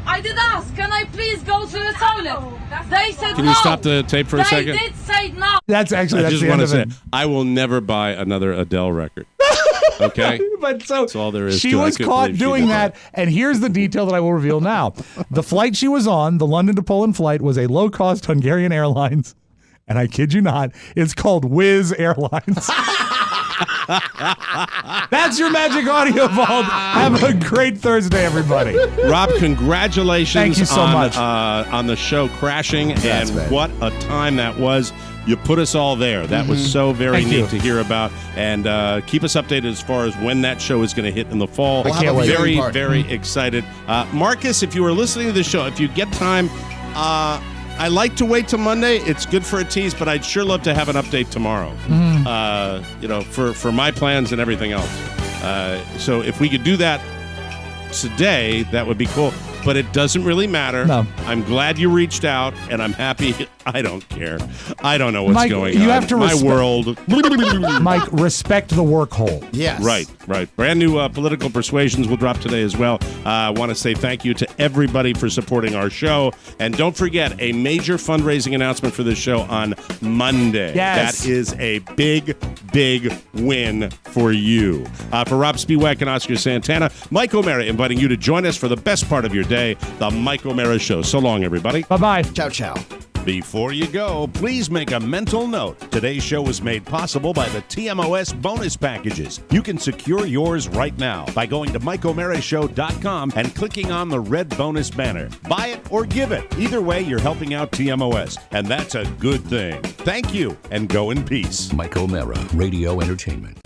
I did ask. Can I please go to the toilet? They said no. Can you stop the tape for a second? They did say no. That's I the just end want to of say, it. I will never buy another Adele record. Okay? But so That's all there is she to it. I was couldn't caught believe she doing did that, and here's the detail that I will reveal now. The flight she was on, the London to Poland flight, was a low-cost Hungarian Airlines, and I kid you not, it's called Wizz Airlines. That's your Magic Audio Vault. Have a great Thursday, everybody. Rob, congratulations Thank you so much. On the show crashing, Yes, and man. what a time that was. You put us all there. That was so very Thank neat you. to hear about. And keep us updated as far as when that show is going to hit in the fall. We'll have a Very, viewing party. very excited. Marcus, if you are listening to the show, if you get time, I like to wait till Monday. It's good for a tease, but I'd sure love to have an update tomorrow. For my plans and everything else. So if we could do that today, that would be cool. But it doesn't really matter. No. I'm glad you reached out, and I'm happy. I don't care. I don't know what's Mike, going you on. have to My respect- world. Mike, respect the work hole. Yes. Right. Brand new political persuasions will drop today as well. I want to say thank you to everybody for supporting our show. And don't forget, a major fundraising announcement for this show on Monday. Yes. That is a big, big win for you. For Rob Spiewak and Oscar Santana, Mike O'Mara inviting you to join us for the best part of your day, the Mike O'Mara Show. So long, everybody. Bye-bye. Ciao, ciao. Before you go, please make a mental note. Today's show was made possible by the TMOS bonus packages. You can secure yours right now by going to MikeO'MaraShow.com and clicking on the red bonus banner. Buy it or give it. Either way, you're helping out TMOS, and that's a good thing. Thank you, and go in peace. Mike O'Mara, Radio Entertainment.